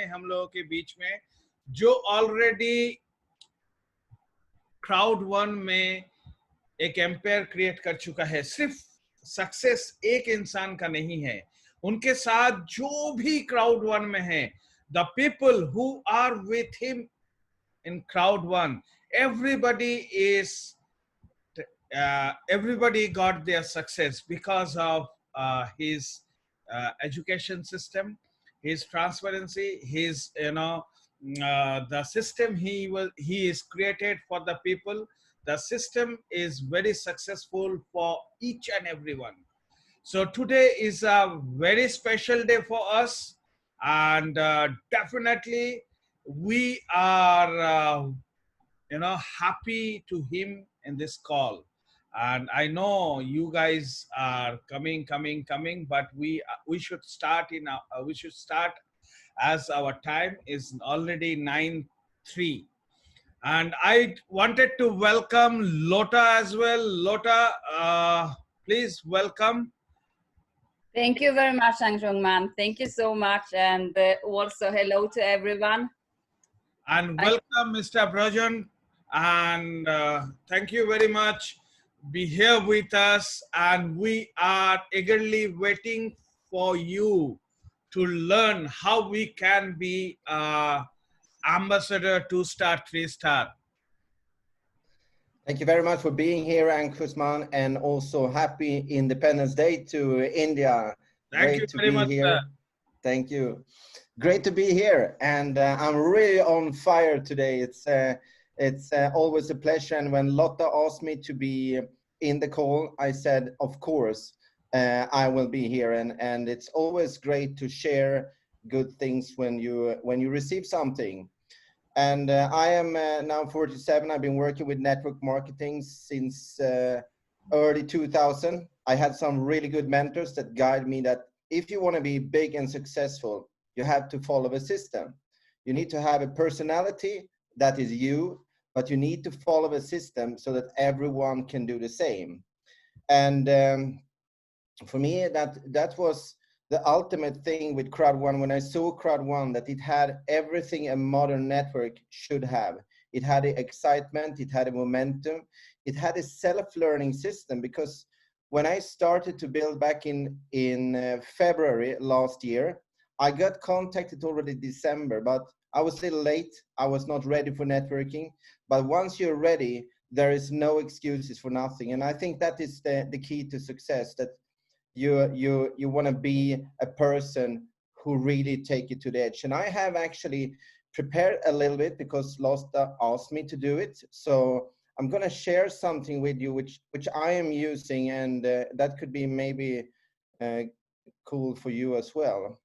हैं हम लोगों के बीच में, जो ऑलरेडी Crowd1 में एक एम्पायर क्रिएट कर चुका है। सिर्फ सक्सेस एक इंसान का नहीं है, उनके साथ जो भी Crowd1 में है, the people who are with him in Crowd1, everybody got their success because of his education system, his transparency, his the system he is created for the people. The system is very successful for each and everyone. So today is a very special day for us, and definitely we are happy to him in this call. And I know you guys are coming, but we should start as our time is already 9:03. And I wanted to welcome Lota as well. Lota, please welcome. Thank you very much, Angjong Man. Thank you so much, and also hello to everyone. And welcome, Mr. Bjorn. And thank you very much. Be here with us, and we are eagerly waiting for you to learn how we can be ambassador 2-star, 3-star. Thank you very much for being here, Ankusman, and also happy Independence Day to India. Thank you very much, sir. Thank you. Great to be here, and I'm really on fire today. It's always a pleasure, and when Lotta asked me to be in the call, I said, of course, I will be here, and it's always great to share good things when you receive something. And I am now 47. I've been working with network marketing since early 2000. I had some really good mentors that guide me that if you want to be big and successful, you have to follow a system. You need to have a personality that is you, but you need to follow a system so that everyone can do the same. And for me, that was the ultimate thing with Crowd1. When I saw Crowd1, that it had everything a modern network should have. It had the excitement, it had a momentum, it had a self-learning system, because when I started to build back in February last year, I got contacted already December, but I was a little late. I was not ready for networking. But once you're ready, there is no excuses for nothing. And I think that is the key to success, that you want to be a person who really take it to the edge. And I have actually prepared a little bit because Lotta asked me to do it. So I'm going to share something with you which I am using, and that could be maybe cool for you as well.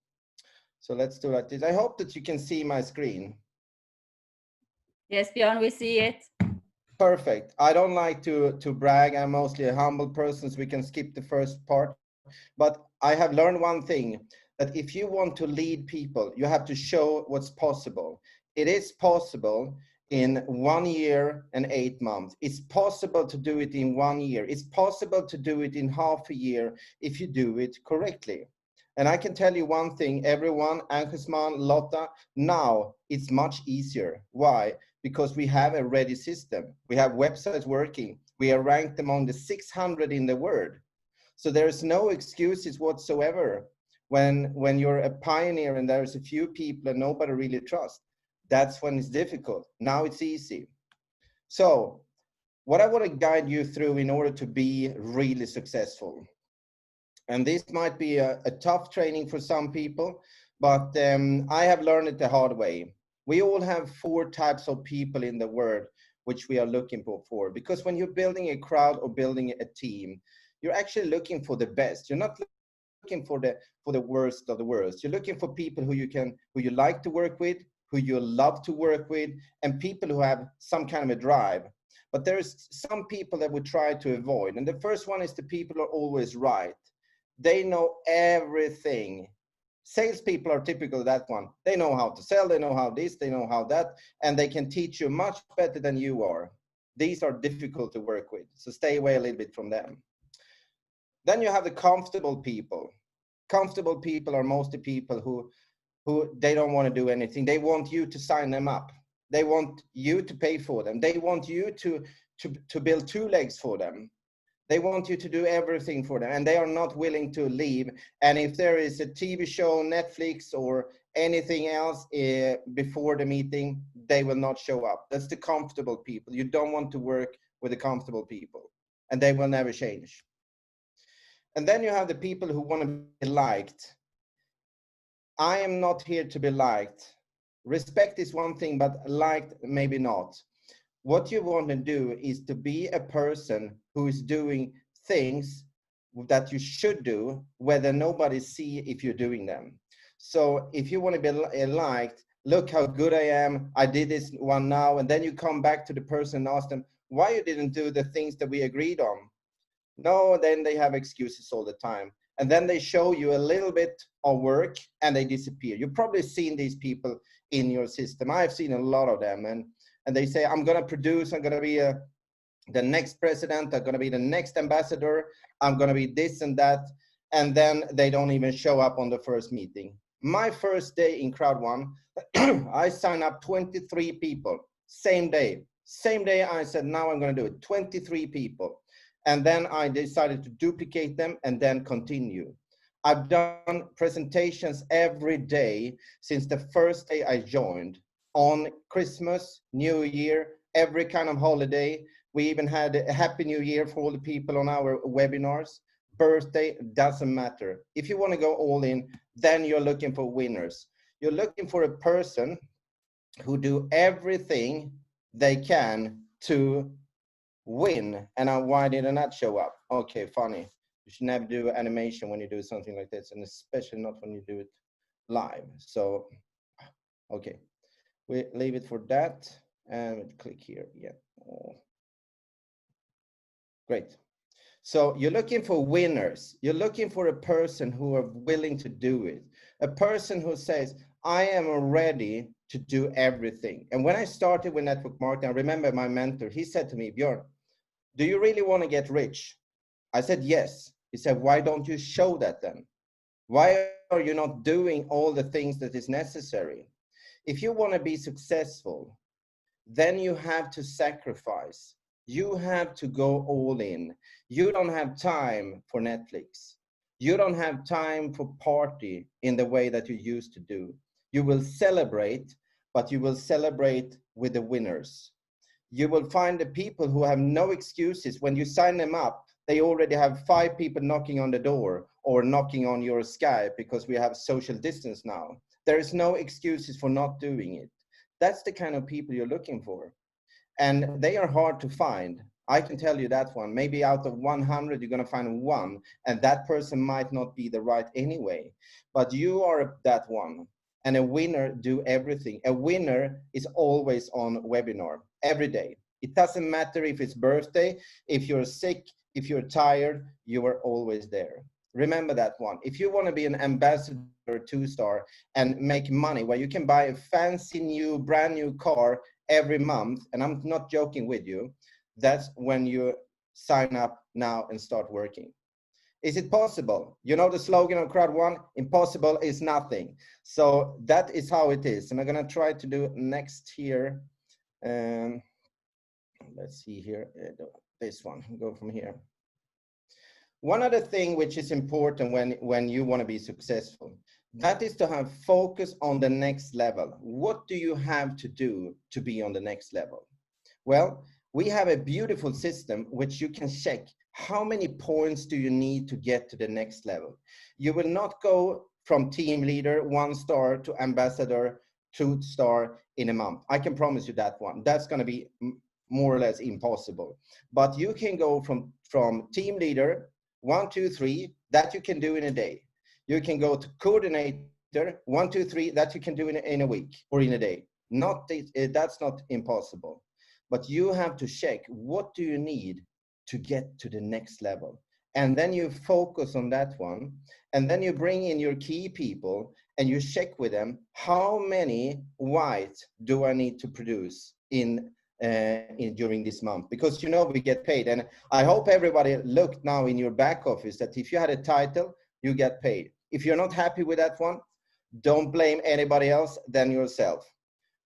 So let's do like this. I hope that you can see my screen. Yes, Bjorn, we see it. Perfect. I don't like to brag. I'm mostly a humble person, so we can skip the first part. But I have learned one thing, that if you want to lead people, you have to show what's possible. It is possible in 1 year and 8 months. It's possible to do it in 1 year. It's possible to do it in half a year if you do it correctly. And I can tell you one thing, everyone, Ankusman, Lotta, now it's much easier. Why? Because we have a ready system. We have websites working. We are ranked among the 600 in the world. So there's no excuses whatsoever when you're a pioneer and there's a few people and nobody really trusts. That's when it's difficult. Now it's easy. So what I want to guide you through in order to be really successful. And this might be a tough training for some people, but I have learned it the hard way. We all have 4 types of people in the world which we are looking for. Because when you're building a crowd or building a team, you're actually looking for the best. You're not looking for the worst of the worst. You're looking for people who you like to work with, who you love to work with, and people who have some kind of a drive. But there's some people that we try to avoid. And the first one is the people who are always right. They know everything. Salespeople are typical of that one. They know how to sell, they know how this, they know how that, and they can teach you much better than you are. These are difficult to work with, so stay away a little bit from them. Then you have the comfortable people. Comfortable people are mostly people who who they don't want to do anything. They want you to sign them up. They want you to pay for them. They want you to build 2 legs for them. They want you to do everything for them, and they are not willing to leave. And if there is a TV show, Netflix, or anything else before the meeting, they will not show up. That's the comfortable people. You don't want to work with the comfortable people, and they will never change. And then you have the people who want to be liked. I am not here to be liked. Respect is one thing, but liked maybe not. What you want to do is to be a person who is doing things that you should do, whether nobody see if you're doing them. So if you want to be liked, look how good I am, I did this one now, and then you come back to the person and ask them why you didn't do the things that we agreed on. No, then they have excuses all the time. And then they show you a little bit of work and they disappear. You've probably seen these people in your system. I've seen a lot of them, and they say, I'm going to produce, I'm going to be the next president, I'm going to be the next ambassador, I'm going to be this and that. And then they don't even show up on the first meeting. My first day in Crowd1, I signed up 23 people, same day. Same day I said, now I'm going to do it, 23 people. And then I decided to duplicate them and then continue. I've done presentations every day since the first day I joined. On Christmas, New Year, every kind of holiday. We even had a Happy New Year for all the people on our webinars. Birthday, doesn't matter. If you want to go all in, then you're looking for winners. You're looking for a person who do everything they can to win. And why did I not show up? Okay, funny. You should never do animation when you do something like this, and especially not when you do it live. So, okay. We leave it for that and click here. Yeah. Oh. Great. So you're looking for winners. You're looking for a person who are willing to do it. A person who says, I am ready to do everything. And when I started with network marketing, I remember my mentor, he said to me, Bjorn, do you really want to get rich? I said, yes. He said, why don't you show that then? Why are you not doing all the things that is necessary? If you want to be successful, then you have to sacrifice. You have to go all in. You don't have time for Netflix. You don't have time for party in the way that you used to do. You will celebrate, but you will celebrate with the winners. You will find the people who have no excuses. When you sign them up, they already have 5 people knocking on the door or knocking on your Skype because we have social distance now. There is no excuses for not doing it. That's the kind of people you're looking for. And they are hard to find. I can tell you that one. Maybe out of 100, you're going to find 1. And that person might not be the right anyway. But you are that one. And a winner do everything. A winner is always on webinar every day. It doesn't matter if it's birthday, if you're sick, if you're tired, you are always there. Remember that one. If you want to be an ambassador 2-star and make money where you can buy a fancy new brand new car every month, and I'm not joking with you, that's when you sign up now and start working. Is it possible? You know the slogan of Crowd1, impossible is nothing. So that is how it is. And I'm going to try to do next here. Let's see here, this one, go from here. One other thing which is important when you want to be successful, that is to have focus on the next level. What do you have to do to be on the next level? Well, we have a beautiful system which you can check. How many points do you need to get to the next level? You will not go from team leader 1-star to ambassador 2-star in a month. I can promise you that one. That's going to be more or less impossible. But you can go from team leader 1, 2, 3, that you can do in a day. You can go to coordinator 1, 2, 3, that you can do in a week or in a day. That's not impossible. But you have to check, what do you need to get to the next level? And then you focus on that one. And then you bring in your key people and you check with them, how many white do I need to produce during this month? Because you know we get paid. And I hope everybody looked now in your back office that if you had a title, you get paid. If you're not happy with that one, Don't blame anybody else than yourself.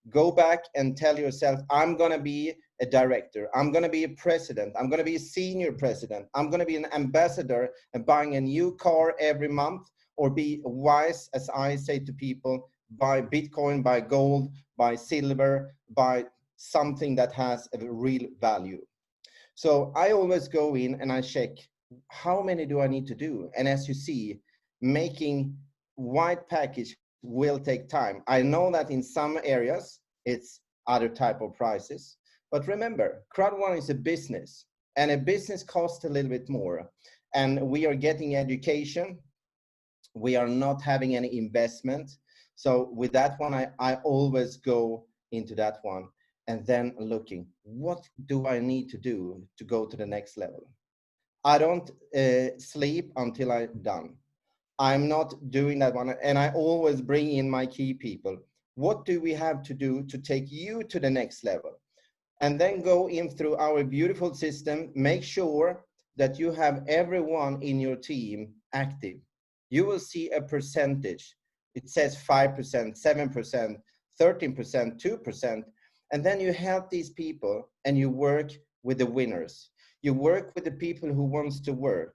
Go back and tell yourself, I'm going to be a director. I'm going to be a president. I'm going to be a senior president. I'm going to be an ambassador and buying a new car every month, or be wise, as I say to people, buy Bitcoin, buy gold, buy silver, buy something that has a real value. So I always go in and I check, how many do I need to do? And as you see, making white package will take time. I know that in some areas it's other type of prices, but remember, Crowd1 is a business, and a business costs a little bit more, and we are getting education. We are not having any investment. So with that one, I always go into that one, and then looking, what do I need to do to go to the next level? I don't sleep until I'm done. I'm not doing that one. And I always bring in my key people. What do we have to do to take you to the next level? And then go in through our beautiful system, make sure that you have everyone in your team active. You will see a percentage. It says 5%, 7%, 13%, 2%. And then you help these people and you work with the winners. You work with the people who wants to work.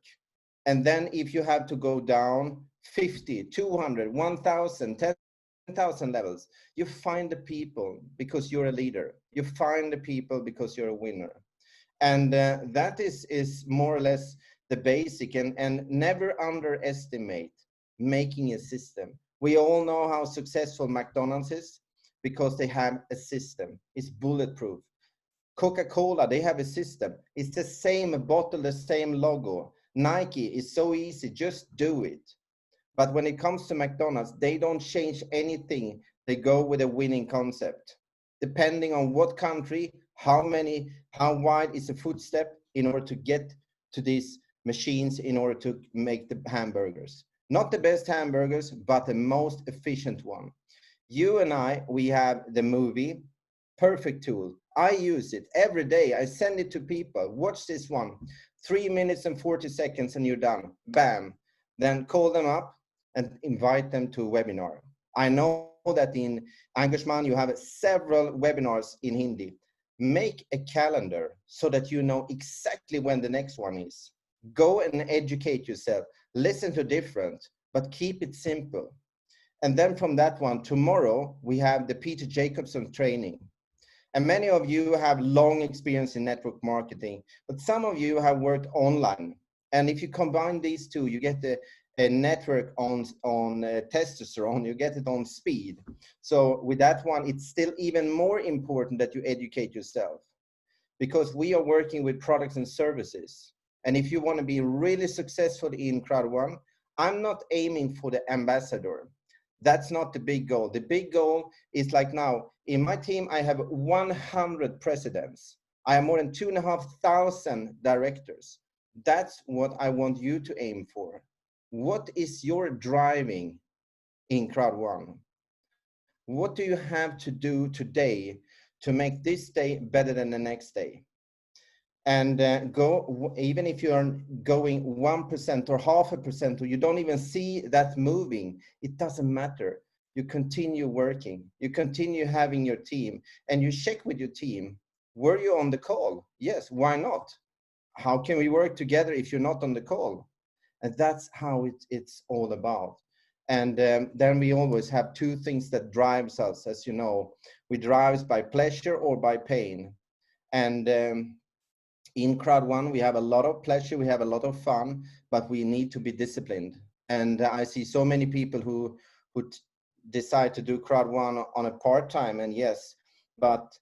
And then if you have to go down 50, 200, 1,000, 10,000 levels, you find the people because you're a leader. You find the people because you're a winner. And that is more or less the basic, and never underestimate making a system. We all know how successful McDonald's is because they have a system. It's bulletproof. Coca-Cola, they have a system. It's the same bottle, the same logo. Nike is so easy, just do it. But when it comes to McDonald's, they don't change anything. They go with a winning concept. Depending on what country, how wide is the footstep in order to get to these machines in order to make the hamburgers. Not the best hamburgers, but the most efficient one. You and I, we have the movie, perfect tool. I use it every day. I send it to people. Watch this one. 3 minutes and 40 seconds and you're done. Bam. Then call them up and invite them to a webinar. I know that in Ankushman, you have several webinars in Hindi. Make a calendar so that you know exactly when the next one is. Go and educate yourself. Listen to different, but keep it simple. And then from that one, tomorrow, we have the Peter Jacobson training. And many of you have long experience in network marketing, but some of you have worked online. And if you combine these two, you get a network on testosterone, you get it on speed. So with that one, it's still even more important that you educate yourself, because we are working with products and services. And if you want to be really successful in Crowd1, I'm not aiming for the ambassador. That's not the big goal. The big goal is, like now, in my team, I have 100 presidents. I have more than 2,500 directors. That's what I want you to aim for. What is your driving in Crowd1? What do you have to do today to make this day better than the next day? And go, even if you're going 1% or 0.5%, or you don't even see that moving, it doesn't matter. You continue working, you continue having your team, and you check with your team. Were you on the call? Yes, why not? How can we work together if you're not on the call? And that's how it's all about. And then we always have two things that drives us, as you know. We drive by pleasure or by pain. And in Crowd1, we have a lot of pleasure, we have a lot of fun, but we need to be disciplined. And I see so many people who decide to do Crowd1 on a part-time, and yes, but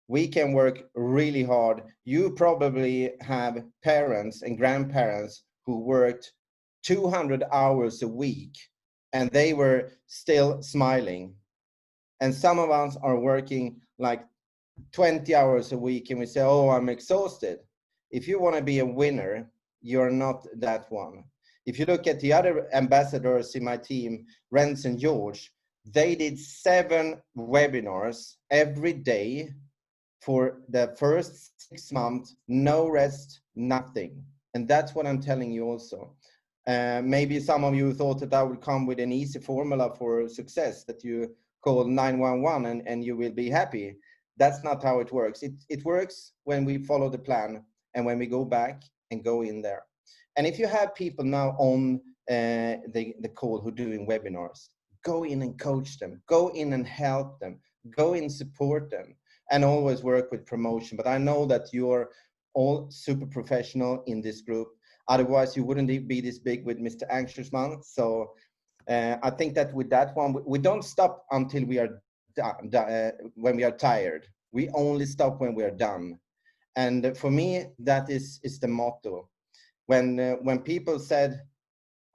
we can work really hard. You probably have parents and grandparents who worked 200 hours a week, and they were still smiling. And some of us are working like 20 hours a week, and we say, oh, I'm exhausted. If you want to be a winner, you're not that one. If you look at the other ambassadors in my team, Renz and George, they did 7 webinars every day for the first 6 months, no rest, nothing. And that's what I'm telling you also. Maybe some of you thought that I would come with an easy formula for success, that you call 911 and you will be happy. That's not how it works. It works when we follow the plan and when we go back and go in there. And if you have people now on the call who are doing webinars, go in and coach them, go in and help them, go in support them, and always work with promotion. But I know that you're all super professional in this group. Otherwise, you wouldn't be this big with Mr. Anxiousman. So I think that with that one, we don't stop until we are done, when we are tired. We only stop when we are done. And for me, that is the motto. When people said,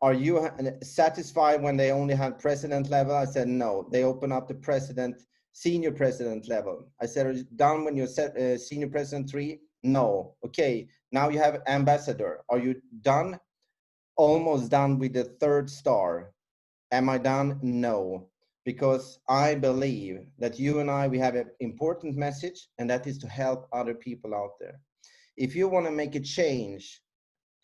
are you satisfied when they only had president level? I said, no. They open up the president, senior president level. I said, are you done when you're senior president 3? No. Okay, now you have ambassador. Are you done? Almost done with the 3rd star. Am I done? No. Because I believe that you and I, we have an important message, and that is to help other people out there. If you want to make a change,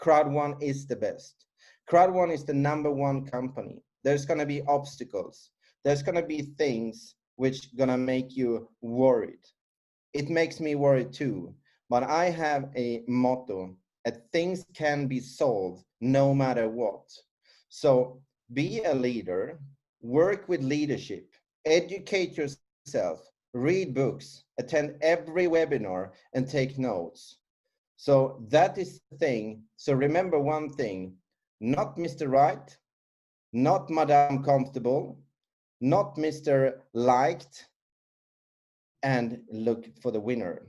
Crowd1 is the best. Crowd1 is the #1 company. There's going to be obstacles. There's going to be things which are going to make you worried. It makes me worried too. But I have a motto that things can be solved no matter what. So be a leader, work with leadership, educate yourself, read books, attend every webinar, and take notes. So that is the thing. So remember one thing, not Mr. Right, not Madame Comfortable, not Mr. Liked, and look for the winner.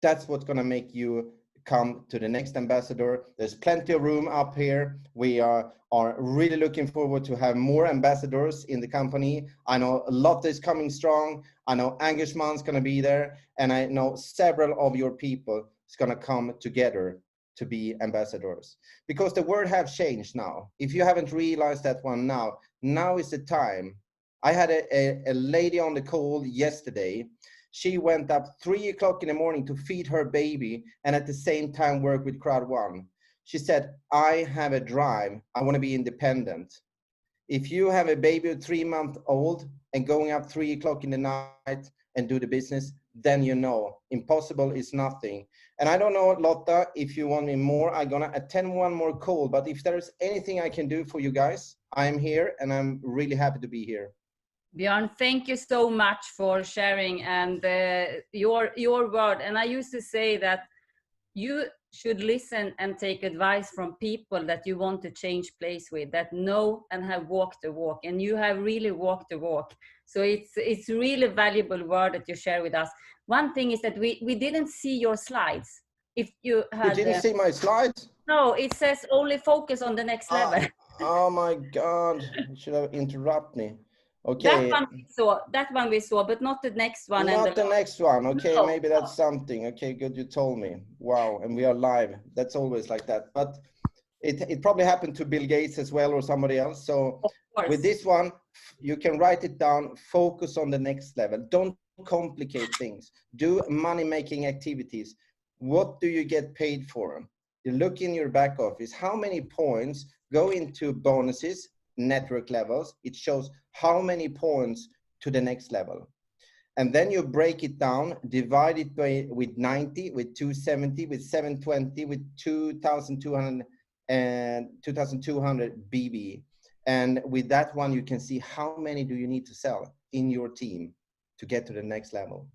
That's what's going to make you come to the next ambassador. There's plenty of room up here. We are really looking forward to have more ambassadors in the company. I know Lotte is coming strong. I know Angersman's going to be there. And I know several of your people is going to come together to be ambassadors. Because the world have changed now. If you haven't realized that one now is the time. I had a lady on the call yesterday. She went up 3 o'clock in the morning to feed her baby and at the same time work with Crowd1. She said, I have a drive. I want to be independent. If you have a baby of 3 months old and going up 3 o'clock in the night and do the business, then you know, impossible is nothing. And I don't know, Lotta, if you want me more, I'm going to attend one more call. But if there's anything I can do for you guys, I'm here and I'm really happy to be here. Bjorn, thank you so much for sharing and your word. And I used to say that you should listen and take advice from people that you want to change place with, that know and have walked the walk, and you have really walked the walk. So it's really valuable word that you share with us. One thing is that we didn't see your slides. If you had, you didn't see my slides? No, it says only focus on the next level. Oh my God! You should have interrupted me. Okay. That one we saw, but not the next one. Not the next one. Okay, No. maybe that's something. Okay, good, you told me. Wow, and we are live. That's always like that. But it probably happened to Bill Gates as well or somebody else. So with this one, you can write it down, focus on the next level. Don't complicate things. Do money-making activities. What do you get paid for? You look in your back office, how many points go into bonuses, network levels. It shows how many points to the next level. And then you break it down, divide it by with 90, with 270, with 720, with 2,200 and 2,200 BB. And with that one, you can see how many do you need to sell in your team to get to the next level.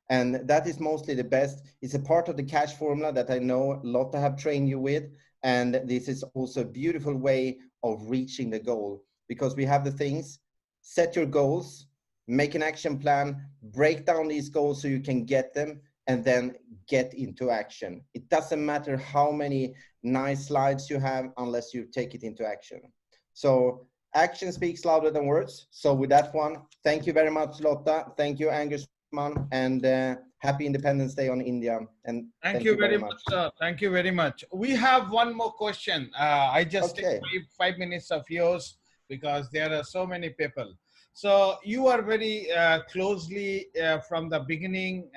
And that is mostly the best. It's a part of the cash formula that I know Lotta have trained you with. And this is also a beautiful way of reaching the goal, because we have the things, set your goals, make an action plan, break down these goals so you can get them, and then get into action. It doesn't matter how many nice slides you have unless you take it into action. So action speaks louder than words. So with that one, thank you very much, Lotta. Thank you, Angersman, and happy Independence Day on India. And thank you very much, sir. Thank you very much. We have one more question. I just take 5 minutes of yours because there are so many people. So you are very closely from the beginning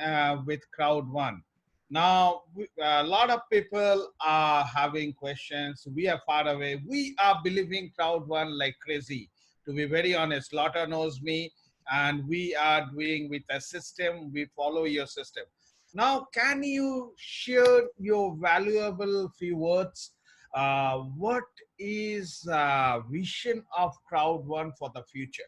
with Crowd1. Now, a lot of people are having questions. We are far away. We are believing Crowd1 like crazy. To be very honest, Lotta knows me, and we are doing with a system. We follow your system. Now, can you share your valuable few words? What is vision of Crowd1 for the future?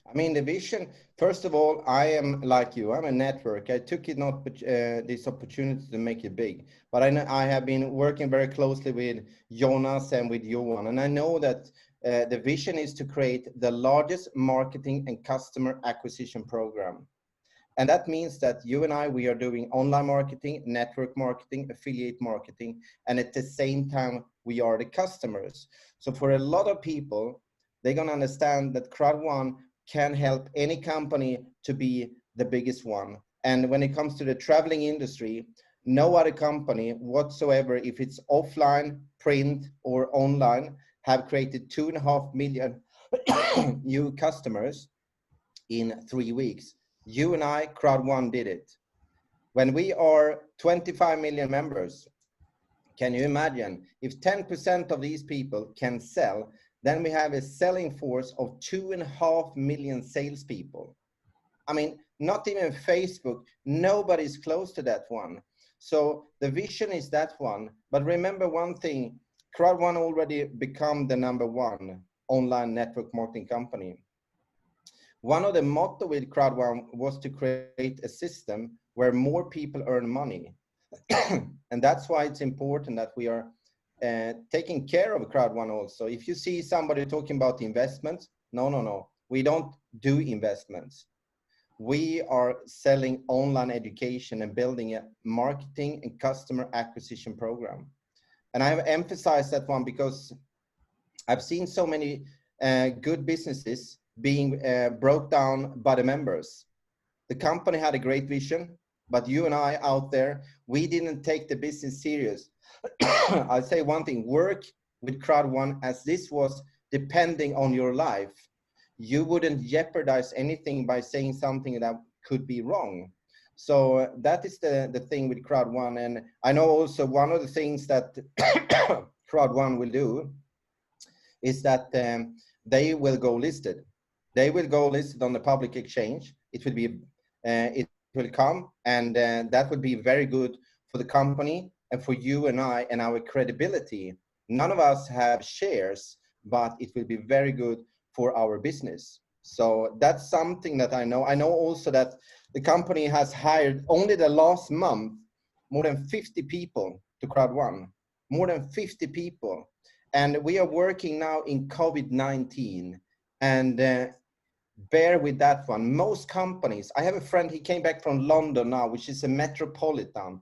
I mean, the vision, first of all, I am like you, I'm a network. I took it not this opportunity to make it big, but I have been working very closely with Jonas and with Johan, and I know that the vision is to create the largest marketing and customer acquisition program. And that means that you and I, we are doing online marketing, network marketing, affiliate marketing, and at the same time, we are the customers. So for a lot of people, they're going to understand that Crowd1 can help any company to be the biggest one. And when it comes to the traveling industry, no other company whatsoever, if it's offline, print, or online, have created 2.5 million new customers in 3 weeks. You and I, Crowd1, did it. When we are 25 million members, can you imagine if 10% of these people can sell, then we have a selling force of 2.5 million salespeople. I mean, not even Facebook, nobody's close to that one. So the vision is that one. But remember one thing, Crowd1 already become the #1 online network marketing company. One of the motto with Crowd1 was to create a system where more people earn money. And that's why it's important that we are taking care of Crowd1 also. If you see somebody talking about investments, no. We don't do investments. We are selling online education and building a marketing and customer acquisition program. And I have emphasized that one because I've seen so many good businesses being broke down by the members. The company had a great vision, but you and I out there, we didn't take the business serious. I'll say one thing, work with Crowd1 as this was depending on your life. You wouldn't jeopardize anything by saying something that could be wrong. So that is the thing with Crowd1. And I know also one of the things that Crowd1 will do is that they will go listed. They will go listed on the public exchange. It will be, it will come, and that would be very good for the company and for you and I and our credibility. None of us have shares, but it will be very good for our business. So that's something that I know. I know also that the company has hired only the last month more than 50 people to Crowd1, more than 50 people. And we are working now in COVID-19, and bear with that one. Most companies, I have a friend, he came back from London now, which is a metropolitan.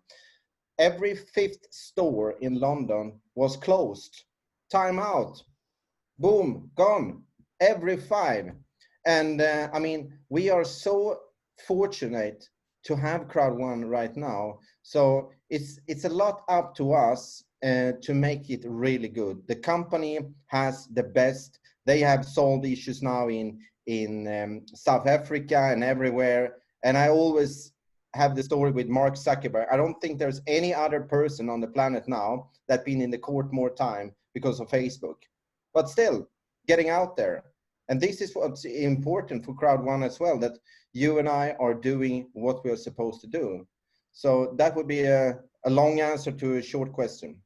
Every 5th store in London was closed. Time out. Boom, gone. Every 5. And I mean, we are so fortunate to have Crowd1 right now. So it's a lot up to us to make it really good. The company has the best. They have solved issues now in South Africa and everywhere. And I always have the story with Mark Zuckerberg. I don't think there's any other person on the planet now that's been in the court more time because of Facebook. But still, getting out there. And this is what's important for Crowd1 as well, that you and I are doing what we are supposed to do. So that would be a long answer to a short question.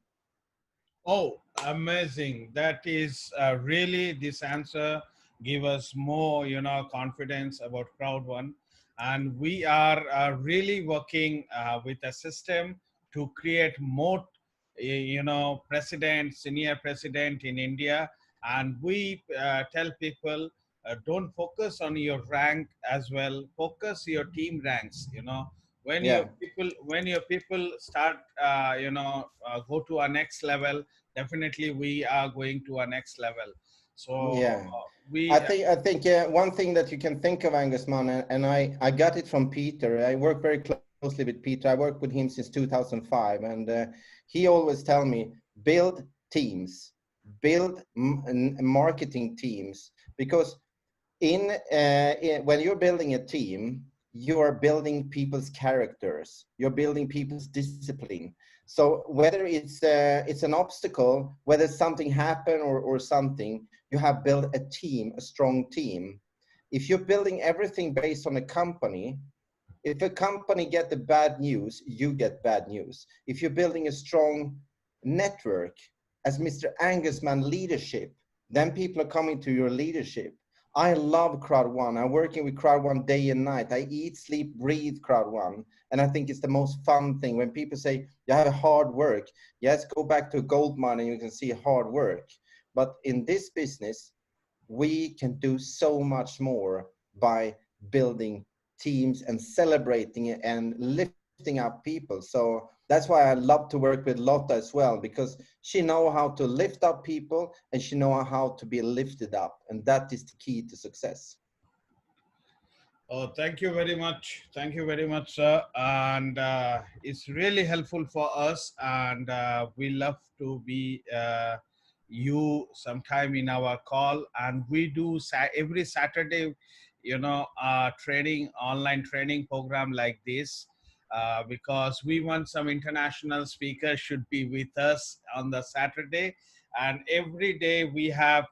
Oh, amazing. That is really this answer give us more, confidence about Crowd1. And we are really working with a system to create more, president, senior president in India. And we tell people, don't focus on your rank as well. Focus your team ranks, Yeah. when your people start go to our next level, definitely we are going to our next level. So Yeah. we I think one thing that you can think of, Angus, man, and I got it from Peter. I work very closely with Peter. I worked with him since 2005, and he always tell me, build teams, build marketing teams, because when you're building a team, you're building people's characters, you're building people's discipline. So whether it's an obstacle, whether something happened or something, you have built a team, a strong team. If you're building everything based on a company, if a company get the bad news, you get bad news. If you're building a strong network, as Mr. Angusman leadership, then people are coming to your leadership. I love Crowd1. I'm working with Crowd1 day and night. I eat, sleep, breathe Crowd1. And I think it's the most fun thing when people say, you have hard work. Yes, go back to a gold mine and you can see hard work. But in this business, we can do so much more by building teams and celebrating it and lifting up people. So that's why I love to work with Lotta as well, because she knows how to lift up people and she knows how to be lifted up. And that is the key to success. Oh, thank you very much. Thank you very much, sir. And it's really helpful for us. And we love to be you sometime in our call. And we do every Saturday, you know, training, online training program like this. Because we want some international speakers should be with us on the Saturday. And every day we have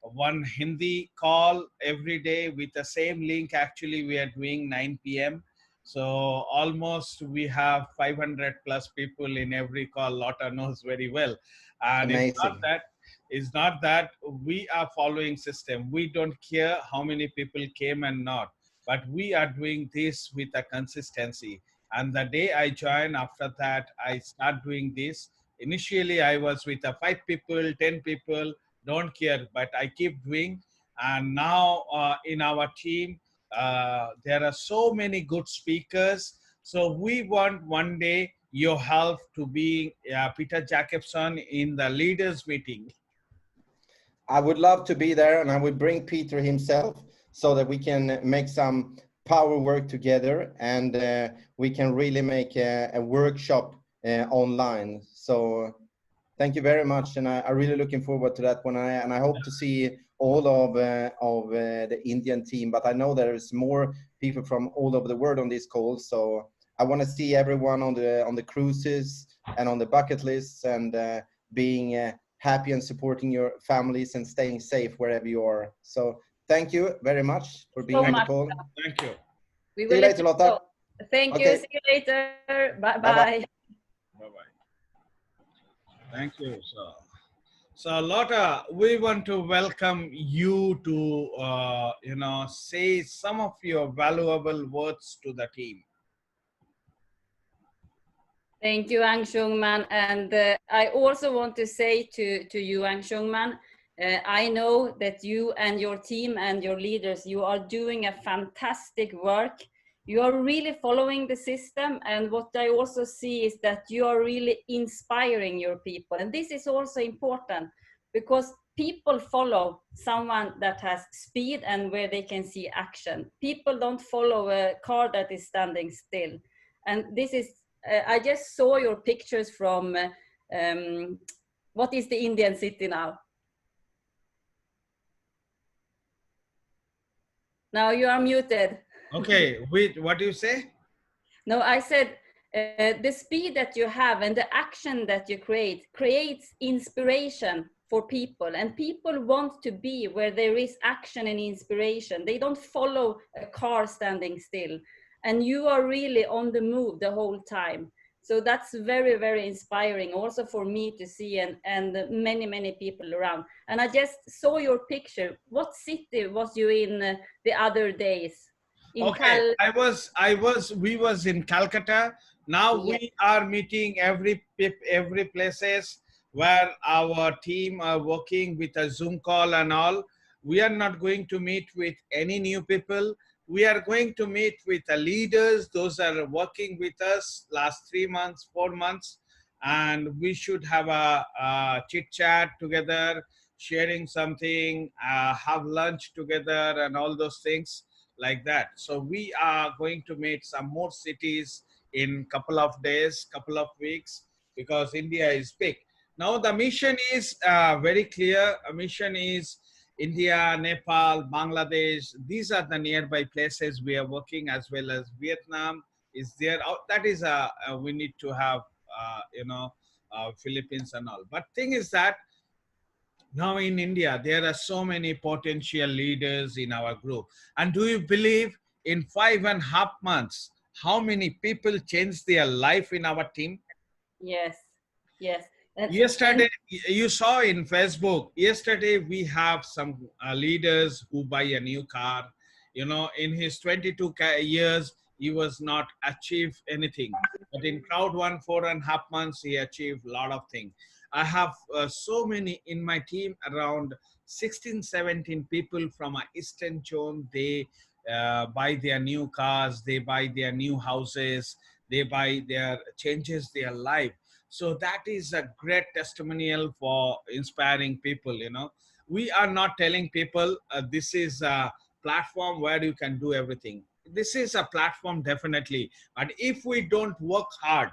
one Hindi call every day with the same link. Actually, we are doing 9 p.m. So almost we have 500 plus people in every call. Lotta knows very well. And Amazing. it's not that we are following system. We don't care how many people came and not, but we are doing this with a consistency. And the day I join, after that, I start doing this. Initially, I was with a 5 people, 10 people, don't care, but I keep doing. And now in our team, there are so many good speakers. So we want one day your help to be Peter Jacobson in the leaders meeting. I would love to be there, and I would bring Peter himself so that we can make some power work together, and we can really make a workshop online. So thank you very much, and I'm really looking forward to that one. And I hope to see all of the Indian team, but I know there's more people from all over the world on this call. So I want to see everyone on the cruises and on the bucket lists, and being happy and supporting your families and staying safe wherever you are. So thank you very much for being on the call. Thank you. We See will you let later, you Lotta. go. Thank you. Okay. See you later. Bye Bye-bye. bye. Bye-bye. Thank you, sir. So Lotta, we want to welcome you to, you know, say some of your valuable words to the team. Thank you, Angshung Man. And I also want to say to you, Angshung Man, I know that you and your team and your leaders, you are doing a fantastic work. You are really following the system. And what I also see is that you are really inspiring your people. And this is also important because people follow someone that has speed and where they can see action. People don't follow a car that is standing still. And this is, I just saw your pictures from, what is the Indian city now? Now you are muted. Okay, wait, what do you say? No, I said the speed that you have and the action that you creates inspiration for people, and people want to be where there is action and inspiration. They don't follow a car standing still, and you are really on the move the whole time. So that's very, very inspiring also for me to see, and many, many people around. And I just saw your picture. What city was you in the other days? Okay, we was in Calcutta. Now we are meeting every places where our team are working with a Zoom call and all. We are not going to meet with any new people. We are going to meet with the leaders. Those are working with us last 3 months, 4 months, and we should have a chit chat together, sharing something, have lunch together, and all those things like that. So we are going to meet some more cities in couple of days, couple of weeks, because India is big. Now the mission is very clear. A mission is India, Nepal, Bangladesh. These are the nearby places we are working, as well as Vietnam is there. That is we need to have Philippines and all. But thing is that now in India, there are so many potential leaders in our group. And do you believe in 5.5 months, how many people changed their life in our team? Yes, yes. And Yesterday, you saw in Facebook, yesterday we have some leaders who buy a new car. You know, in his 22 years, he was not achieved anything. But in Crowd1, 4.5 months, he achieved a lot of things. I have so many in my team, around 16, 17 people from a Eastern zone. They buy their new cars, they buy their new houses, they buy their, changes their life. So that is a great testimonial for inspiring people. You know, we are not telling people this is a platform where you can do everything. This is a platform, definitely, but if we don't work hard,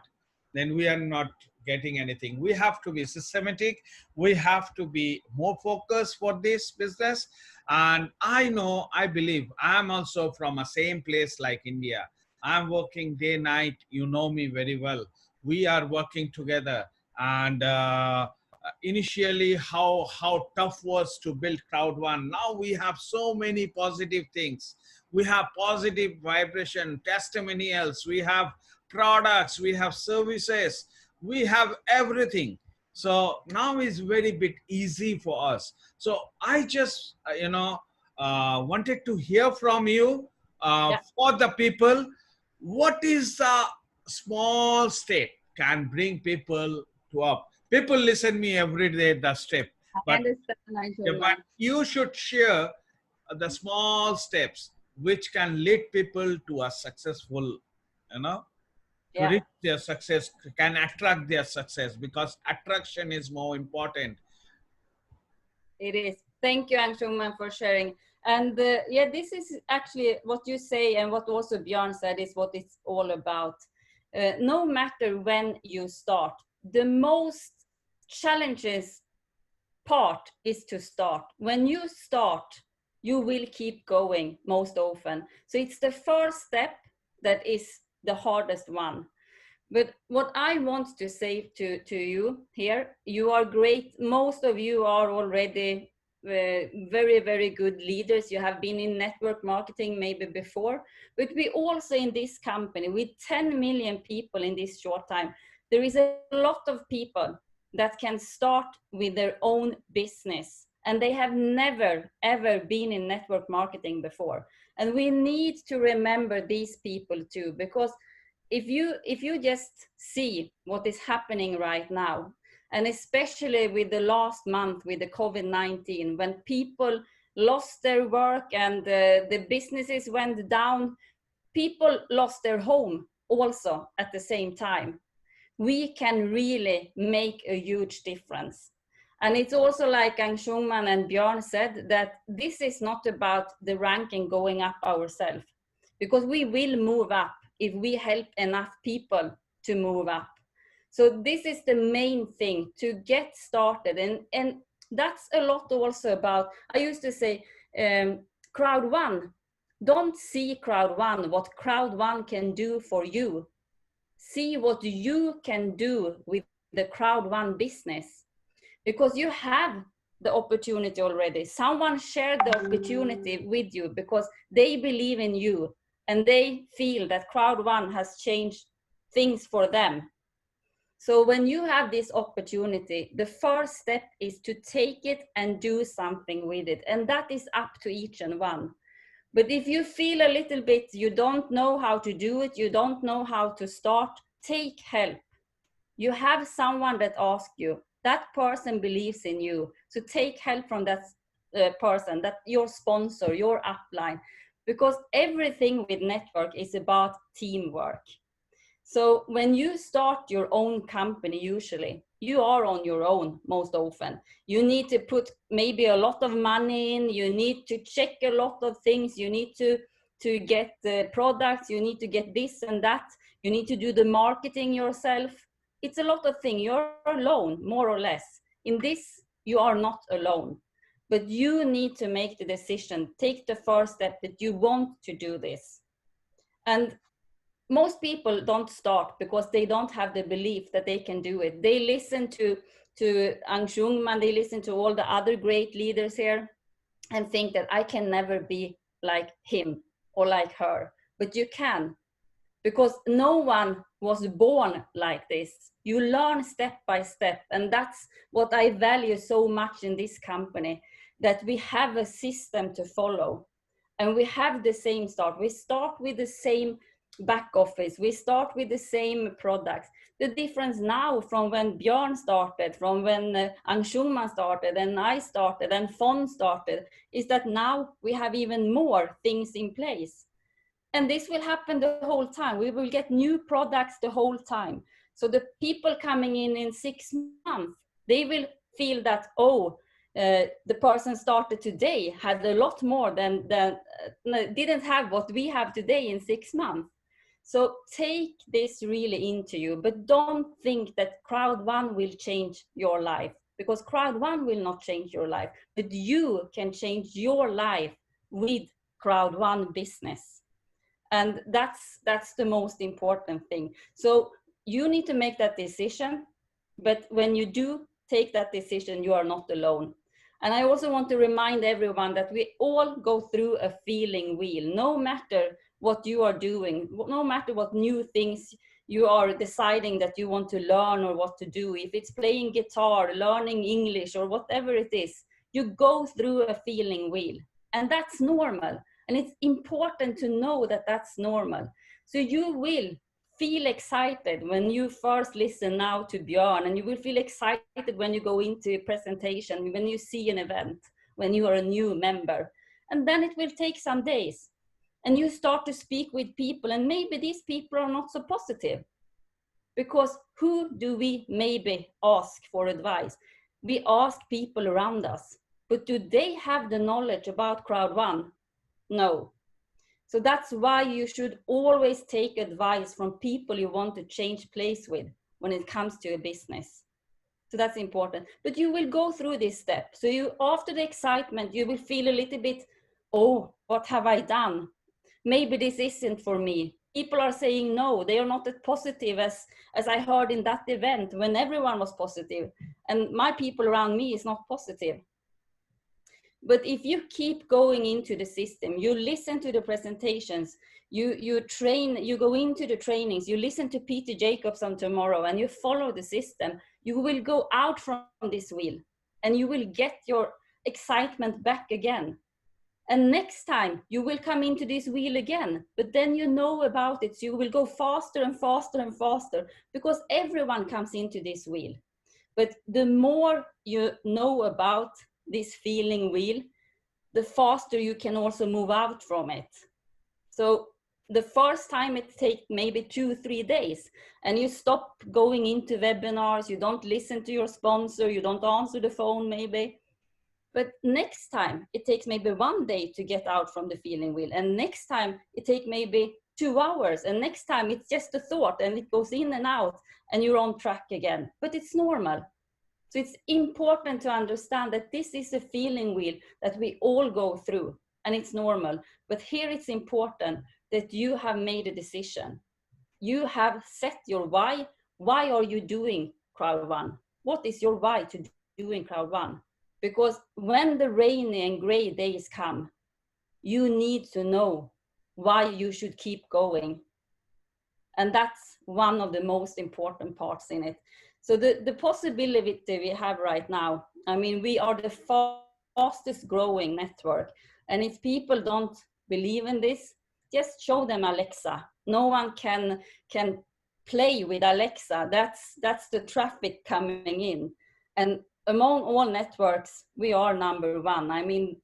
then we are not getting anything. We have to be systematic, we have to be more focused for this business. And I know, I believe, I'm also from a same place like India. I'm working day night, you know me very well. We are working together. And initially, how tough was to build Crowd1. Now we have so many positive things. We have positive vibration, testimonials, we have products, we have services, we have everything. So now is very bit easy for us. So I just wanted to hear from you, yeah, for the people, what is the small step can bring people to up. People listen me every day the step, I but understand, yeah, but Anshul. you should share the small steps which can lead people to a successful, you know, to Yeah, reach their success, can attract their success, because attraction is more important. it is. Thank you, Anshul, for sharing. And yeah, this is actually what you say, and what also Bjorn said is what it's all about. No matter when you start, the most challenges part is to start. When you start, you will keep going most often. So it's the first step that is the hardest one. But what I want to say to you here, you are great. Most of you are already very, very good leaders. You have been in network marketing maybe before, but we also in this company with 10 million people in this short time, there is a lot of people that can start with their own business, and they have never ever been in network marketing before. And we need to remember these people too, because if you just see what is happening right now, and especially with the last month with the COVID-19, when people lost their work and the businesses went down, people lost their home also at the same time, we can really make a huge difference. And it's also like Anshul and Bjorn said, that this is not about the ranking going up ourselves, because we will move up if we help enough people to move up. So this is the main thing, to get started. And that's a lot also about, I used to say, Crowd1. Don't see Crowd1, what Crowd1 can do for you. See what you can do with the Crowd1 business, because you have the opportunity already. Someone shared the opportunity with you because they believe in you and they feel that Crowd1 has changed things for them. So when you have this opportunity, the first step is to take it and do something with it. And that is up to each and one. But if you feel a little bit, you don't know how to do it, you don't know how to start, take help. You have someone that asks you, that person believes in you. So take help from that person, that your sponsor, your upline, because everything with network is about teamwork. So when you start your own company, usually you are on your own most often. You need to put maybe a lot of money in, you need to check a lot of things, you need to get the products, you need to get this and that, you need to do the marketing yourself. It's a lot of things. You're alone, more or less. In this, you are not alone. but you need to make the decision, take the first step that you want to do this. And most people don't start because they don't have the belief that they can do it. They listen to Ang Shungman, they listen to all the other great leaders here and think that I can never be like him or like her. But you can, because no one was born like this. You learn step by step. And that's what I value so much in this company, that we have a system to follow. And we have the same start. We start with the same back office. We start with the same products. The difference now from when Bjorn started, from when Ang Shungman started, and I started, and Fon started, is that now we have even more things in place. And this will happen the whole time. We will get new products the whole time. So the people coming in 6 months, they will feel that, oh, the person started today had a lot more than didn't have what we have today in 6 months. So take this really into you, but don't think that Crowd1 will change your life, because Crowd1 will not change your life, but you can change your life with Crowd1 business. And that's the most important thing. So you need to make that decision, but when you do take that decision, you are not alone. And I also want to remind everyone that we all go through a feeling wheel, no matter what you are doing, no matter what new things you are deciding that you want to learn or what to do. If it's playing guitar, learning English, or whatever it is, you go through a feeling wheel, and that's normal. And it's important to know that that's normal. So you will feel excited when you first listen now to Bjorn, and you will feel excited when you go into a presentation, when you see an event, when you are a new member. And then it will take some days, and you start to speak with people, and maybe these people are not so positive. Because who do we maybe ask for advice? We ask people around us, but do they have the knowledge about Crowd1? No. So that's why you should always take advice from people you want to change place with when it comes to a business. So that's important. But you will go through this step. So you, after the excitement, you will feel a little bit, oh, what have I done? Maybe this isn't for me. People are saying no, they are not as positive as I heard in that event when everyone was positive. And my people around me is not positive. But if you keep going into the system, you listen to the presentations, you train, you go into the trainings, you listen to Peter Jacobson tomorrow, and you follow the system, you will go out from this wheel and you will get your excitement back again. And next time you will come into this wheel again, but then you know about it. So you will go faster and faster and faster, because everyone comes into this wheel. But the more you know about this feeling wheel, the faster you can also move out from it. So the first time it takes maybe 2-3 days, and you stop going into webinars, you don't listen to your sponsor, you don't answer the phone maybe. But next time it takes maybe 1 day to get out from the feeling wheel, and next time it takes maybe 2 hours, and next time it's just a thought and it goes in and out and you're on track again. But it's normal. So it's important to understand that this is a feeling wheel that we all go through, and it's normal. But here it's important that you have made a decision. You have set your why. Why are you doing Crowd1? What is your why to doing Crowd1? Because when the rainy and gray days come, you need to know why you should keep going. And that's one of the most important parts in it. So the possibility we have right now, I mean, we are the fastest growing network. And if people don't believe in this, just show them Alexa. No one can play with Alexa. That's the traffic coming in. And among all networks, we are #1. I mean,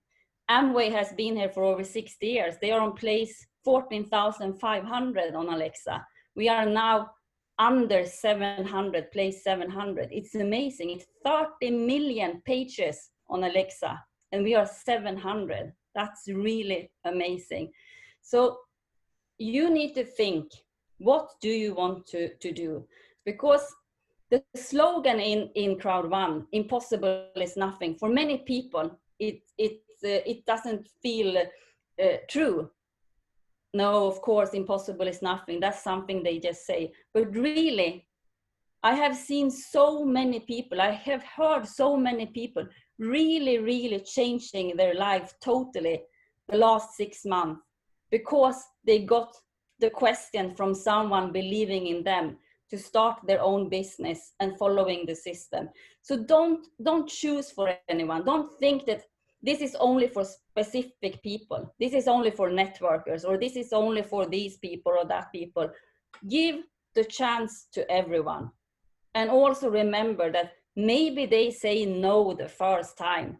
Amway has been here for over 60 years. They are on place 14,500 on Alexa. We are now under 700, place 700. It's amazing. It's 30 million pages on Alexa, and we are 700. That's really amazing. So you need to think, what do you want to do? Because the slogan in Crowd1, impossible is nothing, for many people, it doesn't feel true. No, of course, impossible is nothing. That's something they just say. But really, I have seen so many people, I have heard so many people really, really changing their life totally the last 6 months because they got the question from someone believing in them to start their own business and following the system. So don't choose for anyone. Don't think that this is only for specific people. This is only for networkers, or this is only for these people or that people. Give the chance to everyone. And also remember that maybe they say no the first time.